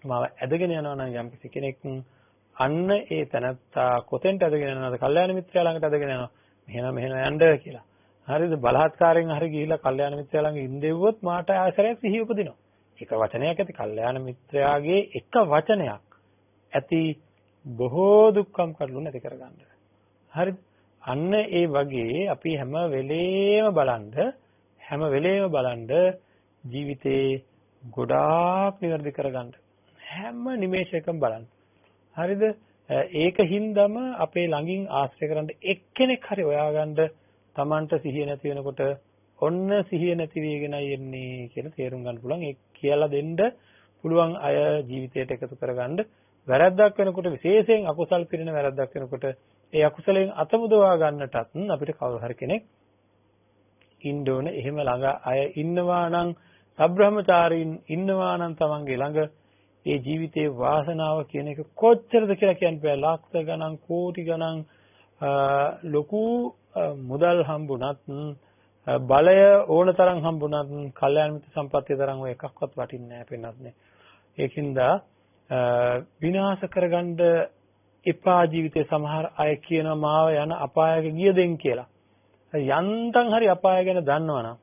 මාව ඇදගෙන යනවා නම් යම්කිසි කෙනෙක් අන්න ඒ තැනත්තා කොතෙන්ට ඇදගෙන යනවද? කල්යාණ මිත්‍රයා ළඟට ඇදගෙන යනවා. මෙහෙම යන්න කියලා. හරිද? බලහත්කාරයෙන් හරි ගිහිලා කල්යාණ මිත්‍රයා ළඟ ඉඳෙව්වොත් මාට ආශ්‍රයයක් සිහිය උපදිනවා. එක වචනයක් ඇති කල්යාණ මිත්‍රයාගේ එක වචනයක් ඇති බොහෝ දුක්ඛම් කඩලු නැති කරගන්න. හරිද? අන්න ඒ වගේ අපි හැම වෙලේම බලන්න ජීවිතේ ගොඩාක් නිවැරදි කරගන්න. හැම නිමේෂයකම බලන්න. හරිද? ඒකින්දම අපේ ළඟින් ආශ්‍රය කරන්න එක්කෙනෙක් හරි හොයාගන්න Tamanට සිහිය නැති වෙනකොට ඔන්න සිහිය නැති වෙගෙනයි එන්නේ කියලා තේරුම් ගන්න පුළුවන්. ඒ කියලා දෙන්න පුළුවන් අය ජීවිතයට එකතු කරගන්න. වැරද්දක් වෙනකොට විශේෂයෙන් අකුසල් පිරෙන වැරද්දක් වෙනකොට ඒ අකුසලයෙන් අතමුදවා ගන්නටත් අපිට කවුරු හරි කෙනෙක් ඉන්න ඕනේ. එහෙම ළඟ අය ඉන්නවා නම් සබ්‍රහ්මචාරීන් ඉන්නවා නම් තමන්ගේ ළඟ ඒ ජීවිතේ වාසනාව කියන එක කොච්චරද කියලා කියන්න බෑ. ලක්ෂ ගණන් කෝටි ගණන් ලොකු මුදල් හම්බුණත් බලය ඕන තරම් හම්බුණත් කල්යාණ මිත්‍ර සම්පත්තිය තරම් ඔය එකක්වත් වටින්නේ නැහැ පෙන්නත් නේ. ඒකින්ද විනාශ කරගන්න එපා ජීවිතේ. සමහර අය කියනවා මාව යන අපායක ගිය දෙන් කියලා. යන්තම් හරි අපාය ගැන දන්නවනම්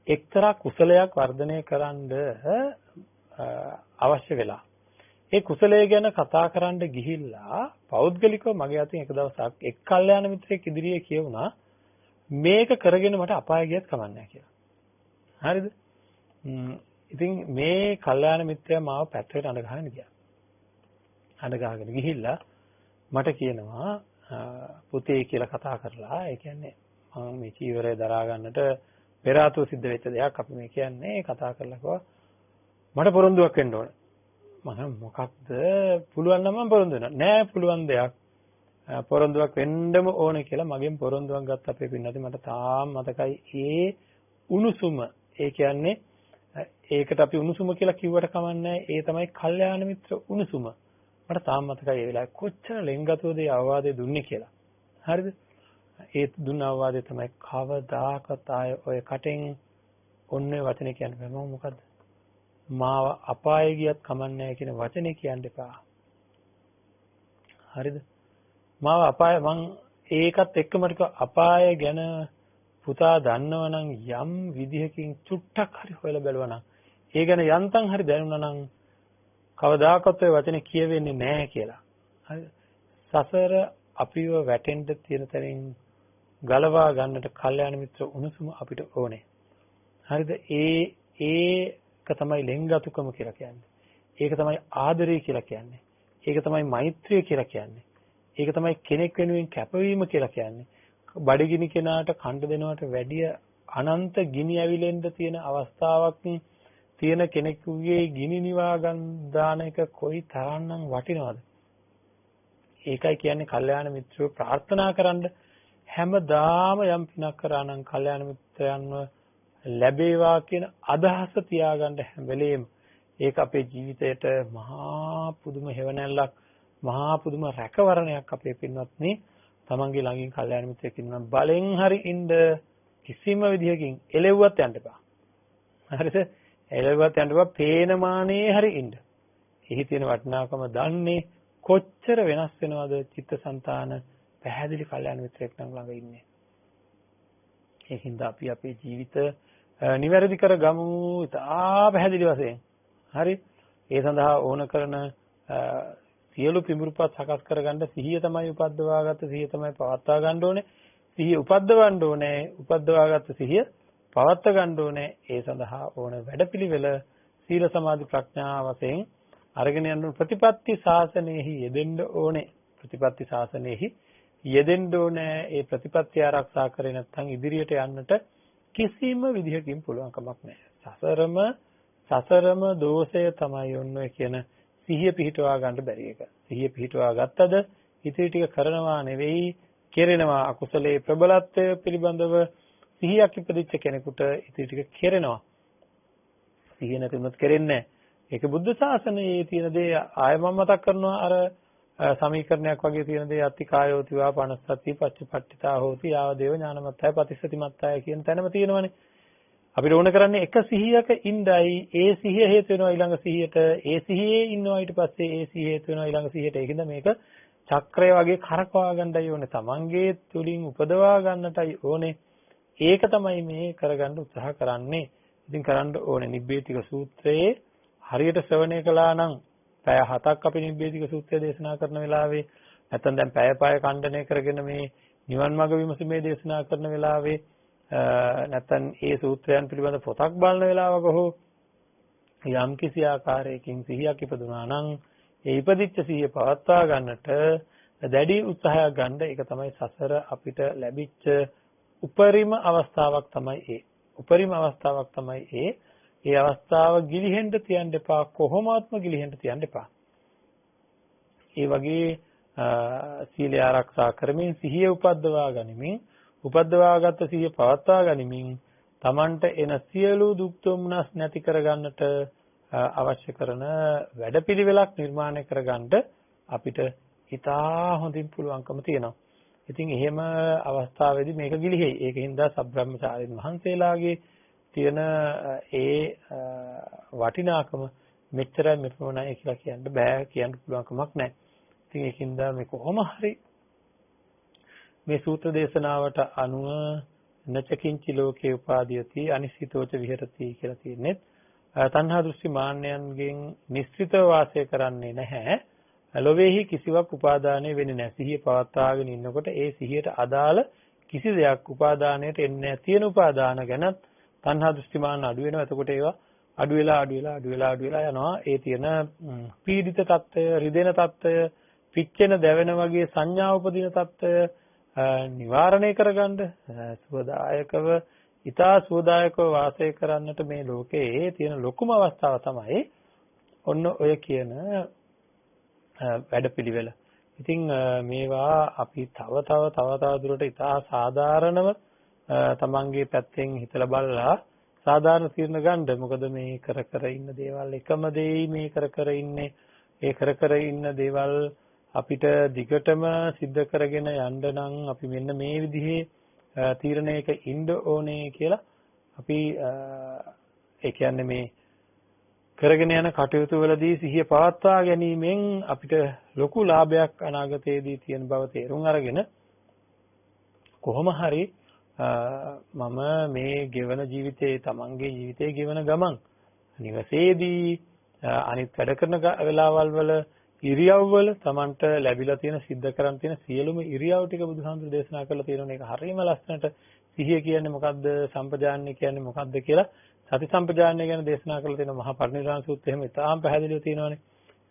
එක්තරා කුසලයක් වර්ධනය කරන්න අවශ්‍ය වෙලා ඒ කුසලය ගැන කතා කරන්න ගිහිල්ලා පෞද්ගලිකව මගේ අතින් එක දවසක් එක් කල්යාණ මිත්‍රයෙක් ඉදිරියේ කියුණා මේක කරගෙන මට අපාය ගියත් කමක් නැහැ කියලා. හරිද? ඉතින් මේ කල්යාණ මිත්‍රයා මාව පැත්තකට අඬ ගහගෙන ගියා. අඬ ගහගෙන ගිහිල්ලා මට කියනවා පුතේ කියලා කතා කරලා ඒ කියන්නේ මම මේ චීවරය දරා ගන්නට පෙර ආතුව සිද්ධ වෙච්ච දෙයක් අපි මේ කියන්නේ කතා කරලා කිව්වා මට පොරොන්දුවක් වෙන්න ඕන. මම මොකක්ද පුළුවන් නම් මම පොරොන්දු වෙනවා. නෑ පුළුවන් දෙයක් පොරොන්දුවක් වෙන්නම ඕනේ කියලා මගෙන් පොරොන්දුවක් ගත්ත අපේ පින්නදී මට තාම මතකයි ඒ උණුසුම. ඒ කියන්නේ ඒකට අපි උණුසුම කියලා කිව්වට කමන්නේ ඒ තමයි කල්යාණ මිත්‍ර උණුසුම. මට තාම මතකයි ඒ වෙලාවේ කොච්චර ලෙන්ගතුවද ඒ අවවාදය දුන්නේ කියලා. හරිද? ඒ දුන්න අවවාදය තමයි කවදාකවත් ආය ඔය කටෙන් ඔන්නේ වචනේ කියන්න බෑ. මම මොකද්ද? මාව අපායේ ගියත් කමන්නේ නැහැ කියන වචනේ කියන්න එපා. හරිද? මාව අපාය මං ඒකත් එක්කම ටික අපාය ගැන පුතා දන්නවනම් යම් විදිහකින් චුට්ටක් හරි හොයලා බලවනම් ඒ ගැන යන්තම් හරි දැනුණා නම් කවදාකවත් ඔය වචනේ කියවෙන්නේ නැහැ කියලා. හරිද? සසර අපිව වැටෙන්න තියෙන තැනින් ගලවා ගන්නට කල්යාණ මිත්‍ර උණුසුම අපිට ඕනේ. හරිද? ඒක තමයි ලෙන්ගතුකම කියලා කියන්නේ. ඒක තමයි ආදරය කියලා කියන්නේ. ඒක තමයි මෛත්‍රිය කියලා කියන්නේ. ඒක තමයි කෙනෙක් වෙනුවෙන් කැපවීම කියලා කියන්නේ. බඩගිනි කෙනාට කණ්ඩ දෙනවට වැඩිය අනන්ත ගිනි ඇවිලෙන්න තියෙන අවස්ථාවක් තියෙන කෙනෙකුගේ ගිනි නිවා ගන්න දාන එක කොයි තරම්නම් වටිනවද? ඒකයි කියන්නේ කල්යාණ මිත්‍රව ප්‍රාර්ථනා කරන්න හැමදාම යම් පිනක් කරා නම් කල්යාණ මිත්‍රයන්ව ලැබේවා කියන අදහස තියාගන්න හැම වෙලේම ඒක අපේ ජීවිතයට මහා පුදුම හේවණල්ලක් මහා පුදුම රැකවරණයක් අපේ පින්වත්නි. තමන්ගේ ළඟින් කල්යාණ මිත්‍රයෙක් ඉන්නවා බලෙන් හරි ඉන්න කිසිම විදිහකින් එළෙව්වත් යන්න එපා. හරිද? එළෙව්වත් යන්න එපා. පේනමානේ හරි ඉන්න. එහි තියෙන වටිනාකම දන්නේ කොච්චර වෙනස් වෙනවද චිත්තසංතාන පැහැදිලි කල්යාණ මිත්‍රයෙක් නම් ළඟ ඉන්නේ. ඒකින්ද අපි අපේ ජීවිත නිවැරදි කරගමු තා පැහැදිලි වශයෙන්. හරි? ඒ සඳහා ඕන කරන සියලු පිඹුරුපත් සකස් කරගන්න සිහිය තමයි උපද්දවාගත්ත සිහිය තමයි පවත්වා ගන්න ඕනේ. සිහිය උපද්දවන්න ඕනේ. උපද්දවාගත්ත සිහිය පවත්වා ගන්න ඕනේ. ඒ සඳහා ඕන වැඩපිළිවෙල සීල සමාධි ප්‍රඥා වශයෙන් අරගෙන යන ප්‍රතිපත්ති ශාසනයෙහි යෙදෙන්න ඕනේ. ප්‍රතිපත්ති ශාසනයෙහි යෙදෙන්න ඕනේ. ඒ ප්‍රතිපත්ති ආරක්ෂා කරේ නැත්නම් ඉදිරියට යන්නට කිසිම විදිහකින් පුළුවන් කමක් නැහැ. සසරම දෝෂය තමයි ඔන්න කියන සිහිය පිහිටවා ගන්න බැරි එක. සිහිය පිහිටවා ගත්තද ඉතිරි ටික කරනවා නෙවෙයි කෙරෙනවා. අකුසලයේ ප්‍රබලත්වය පිළිබඳව සිහියක් ඉපදිච්ච කෙනෙකුට ඉතිරි ටික කෙරෙනවා. සිහිය නැතිවොත් කෙරෙන්නේ නැහැ. ඒක බුද්ධ ශාසනයේ තියෙන දේ ආය මම මතක් කරනවා අර සමීකරණයක් වගේ තියෙන දේ අත්ති කායෝති වා පනස්සති පච්චපට්ඨිතා හෝති යාව දේව ඥානමත්තය ප්‍රතිසති මත්තය කියන තැනම තියෙනවනේ. අපිට ඕන කරන්නේ එක සිහියක ඉඳයි ඒ සිහිය හේතු වෙනවා ඊළඟ සිහියට ඒ සිහියේ ඉන්නවා ඊට පස්සේ ඒ සිහිය හේතු වෙනවා ඊළඟ සිහියට. ඒකින්ද මේක චක්‍රය වගේ කරකවා ගන්නයි ඕනේ. තමන්ගේ තුලින් උපදවා ගන්නටයි ඕනේ. ඒක තමයි මේ කරගන්න උත්සාහ කරන්නේ. ඉතින් කරන්න ඕනේ නිබ්බේධික සූත්‍රයේ හරියට ශ්‍රවණය කළා නම් පැය 7ක් අපි නිබ්බේධික සූත්‍රය දේශනා කරන වෙලාවේ නැත්නම් දැන් පැය පය ඛණ්ඩනය කරගෙන මේ නිවන් මාර්ග විමසීමේ දේශනා කරන වෙලාවේ නැත්නම් ඒ සූත්‍රයන් පිළිබඳ පොතක් බලන වෙලාවක හෝ යම් කිසි ආකාරයකින් සිහියක් ඉපදුනා නම් ඒ ඉපදිච්ච සිහිය පවත්වා ගන්නට දැඩි උත්සාහයක් ගන්න. ඒක තමයි සසර අපිට ලැබිච්ච උපරිම අවස්ථාවක් තමයි ඒ. උපරිම අවස්ථාවක් තමයි ඒ. ඒ අවස්ථාව ගිලිහෙන්න තියන්න එපා. කොහොමත්ම ගිලිහෙන්න තියන්න එපා. ඒ වගේ සීලය ආරක්ෂා කරමින් සිහිය උපද්දවා ගනිමින් උපද්දවාගත් සිහිය පවත්වා ගනිමින් Tamanට එන සියලු දුක් දුම්නස් නැති කරගන්නට අවශ්‍ය කරන වැඩපිළිවෙලක් නිර්මාණය කරගන්න අපිට ඉතා හොඳින් පුළුවන්කම තියෙනවා. ඉතින් එහෙම අවස්ථාවේදී මේක ගිලිහෙයි. ඒකින්ද සබ්‍රාහ්මචාරීන් වහන්සේලාගේ තියෙන ඒ වටිනාකම මෙච්චරයි මෙපමණයි කියලා කියන්න බෑ. කියන්න පුළුවන් කමක් නැහැ. ඉතින් ඒකින්ද මේ කොහොම හරි මේ සූත්‍ර දේශනාවට අනුව නචකින්චි ලෝකේ උපාදීයති අනිසිතෝච විහෙරති කියලා තියෙන්නේ. තණ්හා දෘෂ්ටි මාන්නයන්ගෙන් නිස්සිතව වාසය කරන්නේ නැහැ. ලෝභෙහි කිසිවක් උපාදානය වෙන්නේ නැහැ. සිහිය පවත්වාගෙන ඉන්නකොට ඒ සිහියට අදාළ කිසි දෙයක් උපාදානයට එන්නේ නැහැ. තියෙන උපාදාන ගැනත් තණ්හා දෘෂ්ටි මාන්න අඩු වෙනවා. එතකොට ඒවා අඩු වෙලා යනවා. ඒ තියෙන පීඩිත తত্ত্বය, රිදෙන తত্ত্বය, පිච්චෙන දැවෙන වගේ සංඥා උපදින తত্ত্বය නිවාරණය කරගන්න සුවදායකව ඊතා සුවදායකව වාසය කරන්නට මේ ලෝකයේ තියෙන ලොකුම අවස්ථාව තමයි ඔන්න ඔය කියන වැඩපිළිවෙල. ඉතින් මේවා අපි තව දුරට ඊතා සාධාරණව තමන්ගේ පැත්තෙන් හිතලා බලලා සාධාරණ තීරණ ගන්න. මොකද මේ කර ඉන්න දේවල් එකම දෙයි මේ කර ඉන්නේ. ඒ කර ඉන්න දේවල් අපිට දිගටම සිද්ධ කරගෙන යන්න නම් අපි මෙන්න මේ විදිහේ තීරණයක ඉන්න ඕනේ කියලා අපි ඒ කියන්නේ මේ කරගෙන යන කටයුතු වලදී සිහිය පවත්වා ගැනීමෙන් අපිට ලොකු ලාභයක් අනාගතයේදී තියෙන බව තේරුම් අරගෙන කොහොම හරි මම මේ ගෙවන ජීවිතේ තමන්ගේ ජීවිතේ ගෙවන ගමන් නිවසේදී අනිත් වැඩ කරන වෙලාවල් වල ඉරියව්වල තමන්ට ලැබිලා තියෙන සිද්ධ කරන් තියෙන සියලුම ඉරියව් ටික බුදුහාමුදුරු දේශනා කරලා තියෙනවා. ඒක හරියම ලස්සනට සිහිය කියන්නේ මොකද්ද, සම්පජාන්‍ය කියන්නේ මොකද්ද කියලා සති සම්පජාන්‍ය ගැන දේශනා කරලා තියෙනවා. මහා පරිනිර්වාණ සූත්‍රයේ එහෙම ඉතාම පැහැදිලිව තියෙනවානේ.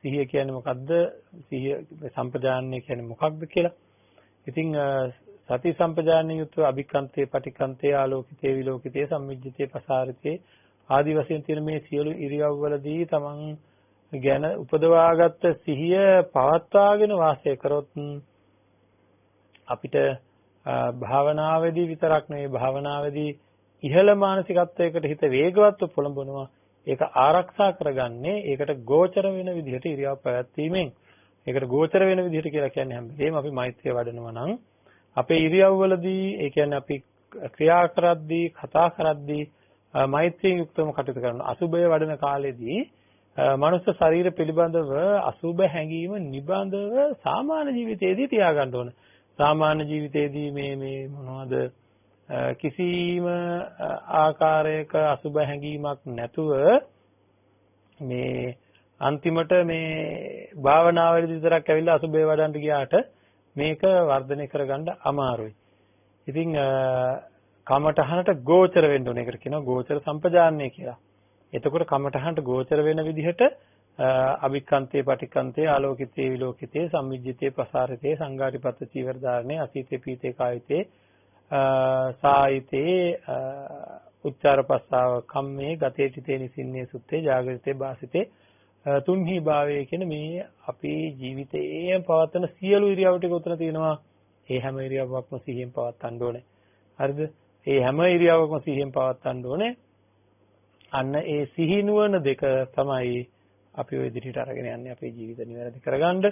සිහිය කියන්නේ මොකද්ද, සිහිය සම්පජාන්‍ය කියන්නේ මොකක්ද කියලා. ඉතින් සති සම්පජාන්‍ය යුත්ව අභික්ඛන්තේ පටික්ඛන්තේ ආලෝකිතේ විලෝකිතේ සම්මිජ්ජිතේ පසාරිතේ ආදි වශයෙන් තියෙන මේ සියලු ඉරියව් වලදී තමන් ගැන උපදවාගත්ත සිහිය පවත්වාගෙන වාසය කරොත් අපිට භාවනාවේදී විතරක් නෙවෙයි භාවනාවේදී ඉහළ මානසිකත්වයකට හිත වේගවත්ව පොළඹවනවා. ඒක ආරක්ෂා කරගන්නේ ඒකට ගෝචර වෙන විදිහට ඉරියව් පැවැත්වීමෙන්. ඒකට ගෝචර වෙන විදිහට කියලා කියන්නේ හැම වෙලේම අපි මෛත්‍රිය වඩනවා නම් අපේ ඉරියව්වලදී ඒ කියන්නේ අපි ක්‍රියා කරද්දී කතා කරද්දී මෛත්‍රියෙන් යුක්තව කටයුතු කරනවා. අසුබය වඩන කාලෙදී මනුස්ස ශරීර පිළිබඳව අසුබ හැඟීම නිබඳව සාමාන්‍ය ජීවිතයේදී තියාගන්න ඕන. සාමාන්‍ය ජීවිතයේදී මේ මොනවද කිසිම ආකාරයක අසුබ හැඟීමක් නැතුව මේ අන්තිමට මේ භාවනාවේදී විතරක් ඇවිල්ලා අසුබේ වඩන්න ගියාට මේක වර්ධනය කරගන්න අමාරුයි. ඉතින් කමඨහනට ගෝචර වෙන්න ඕන. ඒකට කියනවා ගෝචර සම්පජාන්නේ කියලා. එතකොට කමඨහනට ගෝචර වෙන විදිහට අභික්ඛන්තේ පටික්ඛන්තේ ආලෝකිතේ විලෝකිතේ සම්මිජ්ජිතේ ප්‍රසාරිතේ සංඝාටිපත්ත චීවරධාරණේ අසීතේ පීතේ කායිතේ සායිතේ උච්චාරපස්සාව කම්මේ ගතේටිතේ නිසින්නේ සුත්තේ ජාගරිතේ වාසිතේ තුන්හි භාවයේ කියන මේ අපේ ජීවිතයේ පවත්වන සියලු ඉරියව් ටික උතන තියෙනවා. ඒ හැම ඉරියව්වක්ම සිහියෙන් පවත්වන්න ඕනේ. හරිද? ඒ හැම ඉරියව්වක්ම සිහියෙන් පවත්වන්න ඕනේ. අන්න ඒ සිහි නුවණ දෙක තමයි අපි ওই ඉදිරියට අරගෙන යන්නේ අපේ ජීවිත නිවැරදි කරගන්න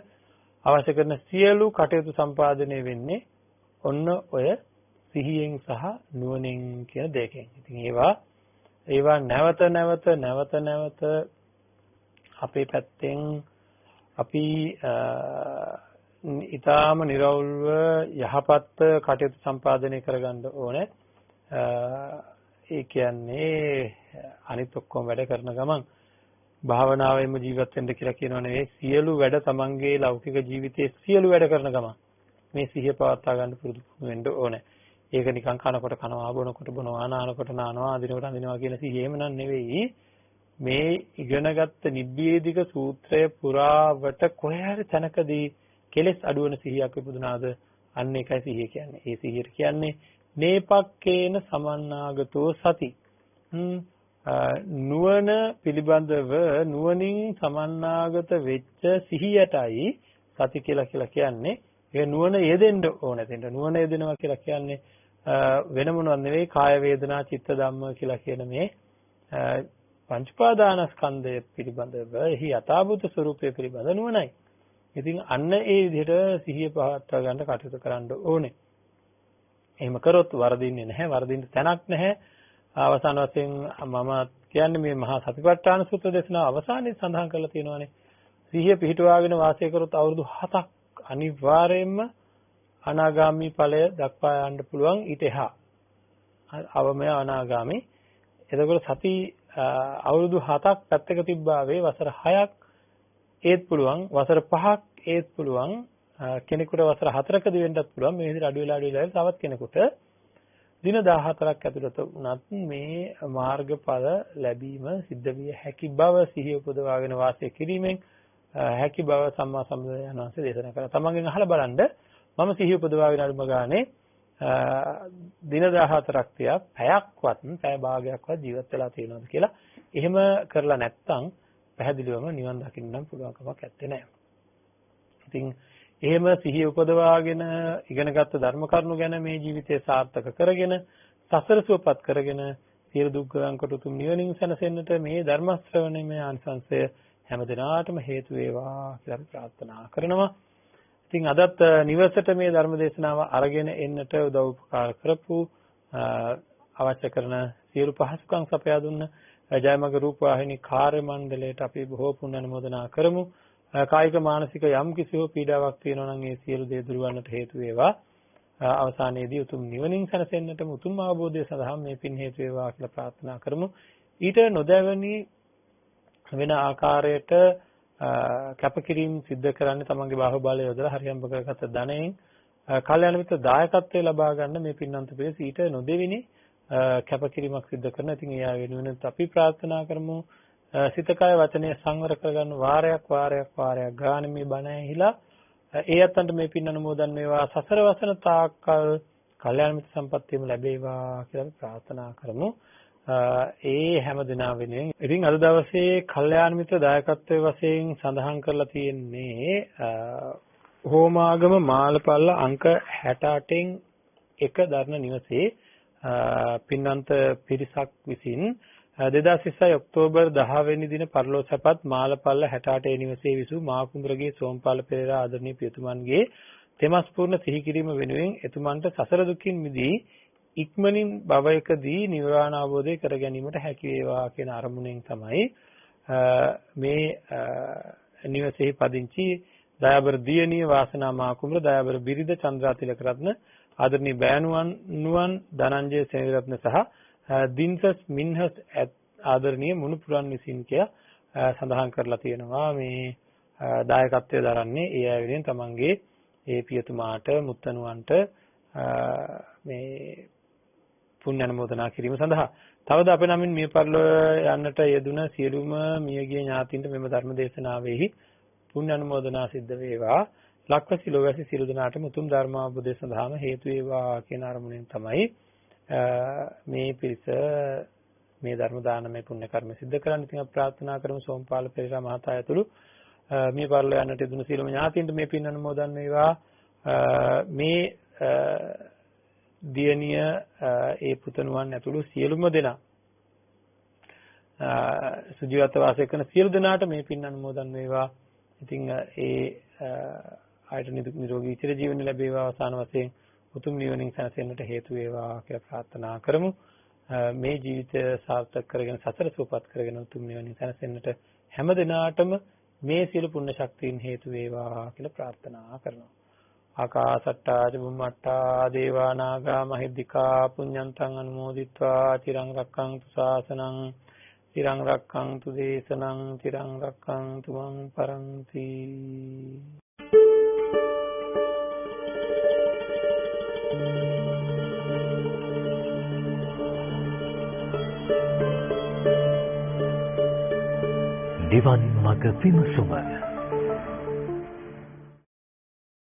අවශ්‍ය කරන සියලු කටයුතු සම්පාදනය වෙන්නේ ඔන්න ඔය සිහියෙන් සහ නුවණින් කියන දෙකෙන්. ඉතින් ඒවා නැවත අපේ පැත්තෙන් අපි ඊටාම නිර්වෘල්ව යහපත් කටයුතු සම්පාදනය කරගන්න ඕනේ. ඒ කියන්නේ අනිත් ඔක්කොම වැඩ කරන ගමන් භාවනාවෙම ජීවත් වෙන්න කියලා කියනව නෙවෙයි, සියලු වැඩ තමන්ගේ ලෞකික ජීවිතයේ සියලු වැඩ කරන ගමන් මේ සිහිය පවත්වා ගන්න පුරුදු වෙන්න ඕනේ. ඒක නිකන් කනකොට කනවා, බොනකොට බොනවා, නානකොට නානවා, අඳිනකොට අඳිනවා කියන සිහියම නන් නෙවෙයි. මේ ඉගෙනගත්ත නිබ්බේධික සූත්‍රය පුරාවට කොහේ හරි තැනකදී කෙලෙස් අඩුවන සිහියක් ඉපදුනාද අන්න ඒකයි සිහිය කියන්නේ. ඒ සිහියට කියන්නේ නේපක්කේන සමන්නාගතෝ සති. නුවණ පිළිබඳව නුවණින් සමන්නාගත වෙච්ච සිහියටයි සති කියලා කියන්නේ. ඒ නුවණ යෙදෙන්න ඕන. එතෙන්ට නුවණ යෙදෙනවා කියලා කියන්නේ වෙන මොනවත් නෙවෙයි, කාය වේදනා චිත්ත ධම්ම කියලා කියන මේ පංච උපාදානස්කන්ධය පිළිබඳව එහි යථාභූත ස්වરૂපය පිළිබඳ නුවණයි. ඉතින් අන්න ඒ විදිහට සිහිය පවත්වා ගන්න කටයුතු කරන්න ඕනේ. එහෙම කරොත් වරදින්නේ නැහැ, වරදින්න තැනක් නැහැ. අවසාන වශයෙන් මම කියන්නේ මේ මහා සතිපට්ඨාන සූත්‍ර දේශනාව අවසානයේ සඳහන් කරලා තියෙනවානේ. සිහිය පිහිටුවාගෙන වාසය කරොත් අවුරුදු 7ක් අනිවාර්යයෙන්ම අනාගාමී ඵලය දක්වා යන්න පුළුවන්. ඊට එහා අවමය අනාගාමී. එතකොට සති අවුරුදු 7ක් පැත්තක තිබ්බාවේ වසර 6ක් ඒත් පුළුවන්, වසර 5ක් ඒත් පුළුවන්, කෙනෙකුට වසර 4කදී වෙන්නත් පුළුවන්. මේ විදිහට අඩු වෙලා තවත් කෙනෙකුට දින 14ක් ඇතුළත වුණත් මේ මාර්ගඵල ලැබීම සිද්ධ විය හැකි බව සිහිය උපදවාගෙන වාසය කිරීමෙන් හැකි බව සම්මා සම්බුදුරජාණන් වහන්සේ දේශනා කළා. තමන්ගෙන් අහලා බලන්න මම සිහිය උපදවාගෙන අඩුම ගානේ දින 14ක් තියා පැයක්වත් පැය භාගයක්වත් ජීවත් වෙලා තියෙනවද කියලා. එහෙම කරලා නැත්නම් පැහැදිලිවම නිවන් දකින්න නම් පුළුවන්කමක් නැත්තේ නෑ. ඉතින් එහෙම සිහිය උපදවාගෙන ඉගෙනගත්තු ධර්ම කරුණු ගැන මේ ජීවිතය සාර්ථක කරගෙන සසර සුවපත් කරගෙන සියලු දුක් ගන්කොට උතුම් නිවනින් සැනසෙන්නට මේ ධර්ම ශ්‍රවණයේ ආනිසංසය හැම දිනාටම හේතු වේවා කියලා ප්‍රාර්ථනා කරනවා. ඉතින් අදත් නිවසට මේ ධර්ම දේශනාව අරගෙන එන්නට උදව් උපකාර කරපු අවශ්‍ය කරන සියලු පහසුකම් සපයා දුන්න ජයමග රූපවාහිනී කාර්ය මණ්ඩලයට අපි බොහෝ පුණ්‍ය අනුමෝදනා කරමු. කායික මානසික යම් කිසි හෝ පීඩාවක් තියෙනවා නම් ඒ සියලු දේ දුරවන්නට හේතු වේවා. අවසානයේදී උතුම් නිවනින් සැනසෙන්නටම උතුම් අවබෝධය සඳහා මේ පින් හේතු වේවා කියලා ප්‍රාර්ථනා කරමු. ඊට නොදැවෙනි වෙන ආකාරයට කැපකිරීම සිද්ධ කරන්නේ තමන්ගේ බාහුවලය යොදලා හරියම්බ කරගත්ත ධනයෙන් කල්යාණ මිත්‍ර දායකත්වය ලබා ගන්න මේ පින්නන්ත පිළිස ඊට නොදෙවෙනි කැපකිරීමක් සිද්ධ කරන. ඉතින් ඒ වෙනුවෙන් අපි ප්‍රාර්ථනා කරමු සිත කය වචනය සංවර කරගන්න වාරයක් ගානේ මේ බණ ඇහිලා ඒ අතන්ට මේ පින් අනුමෝදන් වේවා. සසර වසන තාක්කල් කල්යාණ මිත්‍ර සම්පත්තියම ලැබේවා කියලා ප්‍රාර්ථනා කරමු. ඒ හැම දිනා වෙනුවෙන් ඉතින් අද දවසේ කල්යාණ මිත්‍ර දායකත්වයේ වශයෙන් සඳහන් කරලා තියෙන්නේ හෝමාගම මාළපල්ල අංක 68න් එක දරණ නිවසේ පින්නන්ත පිරිසක් විසින් 2026 ඔක්තෝබර් 10 වෙනි දින පරලෝසපත් මාළපල්ල 68 නිවසේ විසූ මාකුඹරගේ සෝම්පාල පෙරේරා ආදරණීය පියතුමන්ගේ තෙමස් පූර්ණ සිහි කිරීම වෙනුවෙන් එතුමන්ට සසර දුකින් මිදී ඉක්මනින් භවයකදී නිර්වාණ අවබෝධය කර ගැනීමට හැකි වේවා කියන අරමුණෙන් තමයි මේ නිවසේ පදිංචි දයාබර දියණිය වාසනා මාකුඹර, දයාබර බිරිඳ චන්ද්‍රා තිලකරත්න, ආදරණීය බෑනුවන් ධනංජය සේනරත්න සහ දින්සස් මින්හස් ආදරණීය මුණුපුරන් විසින් කියලා සඳහන් කරලා තියෙනවා. මේ දායකත්වය දරන්නේ ඒ අය වෙනුවෙන් තමන්ගේ ඒ පියතුමාට මුත්තණුවන්ට මේ පුණ්‍ය අනුමෝදනා කිරීම සඳහා තවද අපේ නමින් මිය පරලොව යන්නට යෙදුන සියලුම මියගිය ඥාතීන්ට මෙම ධර්ම දේශනාවෙහි පුණ්‍ය අනුමෝදනා සිද්ධ වේවා. ලක්වැසි ලෝවැසි සියලු දෙනාටම උතුම් ධර්මාවබෝධය සඳහාම හේතු වේවා කියන අරමුණෙන් තමයි මේ පිරිස මේ ධර්ම දානමය පුණ්‍ය කර්ම සිද්ධ කරන්න. ඉතින් අපි ප්‍රාර්ථනා කරමු සෝමපාල පෙරේරා මහතා ඇතුළු මිය පරලොව යන්නට යෙදුන සියලුම ඥාතීන්ට මේ පින් අනුමෝදන් වේවා. මේ දියණිය ඒ පුතණුවන් ඇතුළු සියලුම දෙනා සුජීවත්ව වාසය කරන සියලු දෙනාට මේ පින් අනුමෝදන් වේවා. ඉතින් ඒ ආයත නිරෝගී චිර ජීවන ලැබේවා. අවසාන වශයෙන් උතුම් නිවනින් සැනසෙන්නට හේතු වේවා කියලා ප්‍රාර්ථනා කරමු. මේ ජීවිතය සාර්ථක කරගෙන සතර සූපත් කරගෙන උතුම් නිවනින් සැනසෙන්නට හැම දිනාටම මේ සියලු පුණ්‍ය ශක්තියින් හේතු වේවා කියලා ප්‍රාර්ථනා කරනවා. ආකාසට්ටා චුම්මට්ටා දේවා නාග මහිද්దికා පුඤ්ඤන්තං අනුමෝදිත්වා චිරං රක්ඛන්තු ශාසනං චිරං රක්ඛන්තු දේශනං චිරං රක්ඛන්තු මං පරන්ති. නිවන් මඟ විමසුම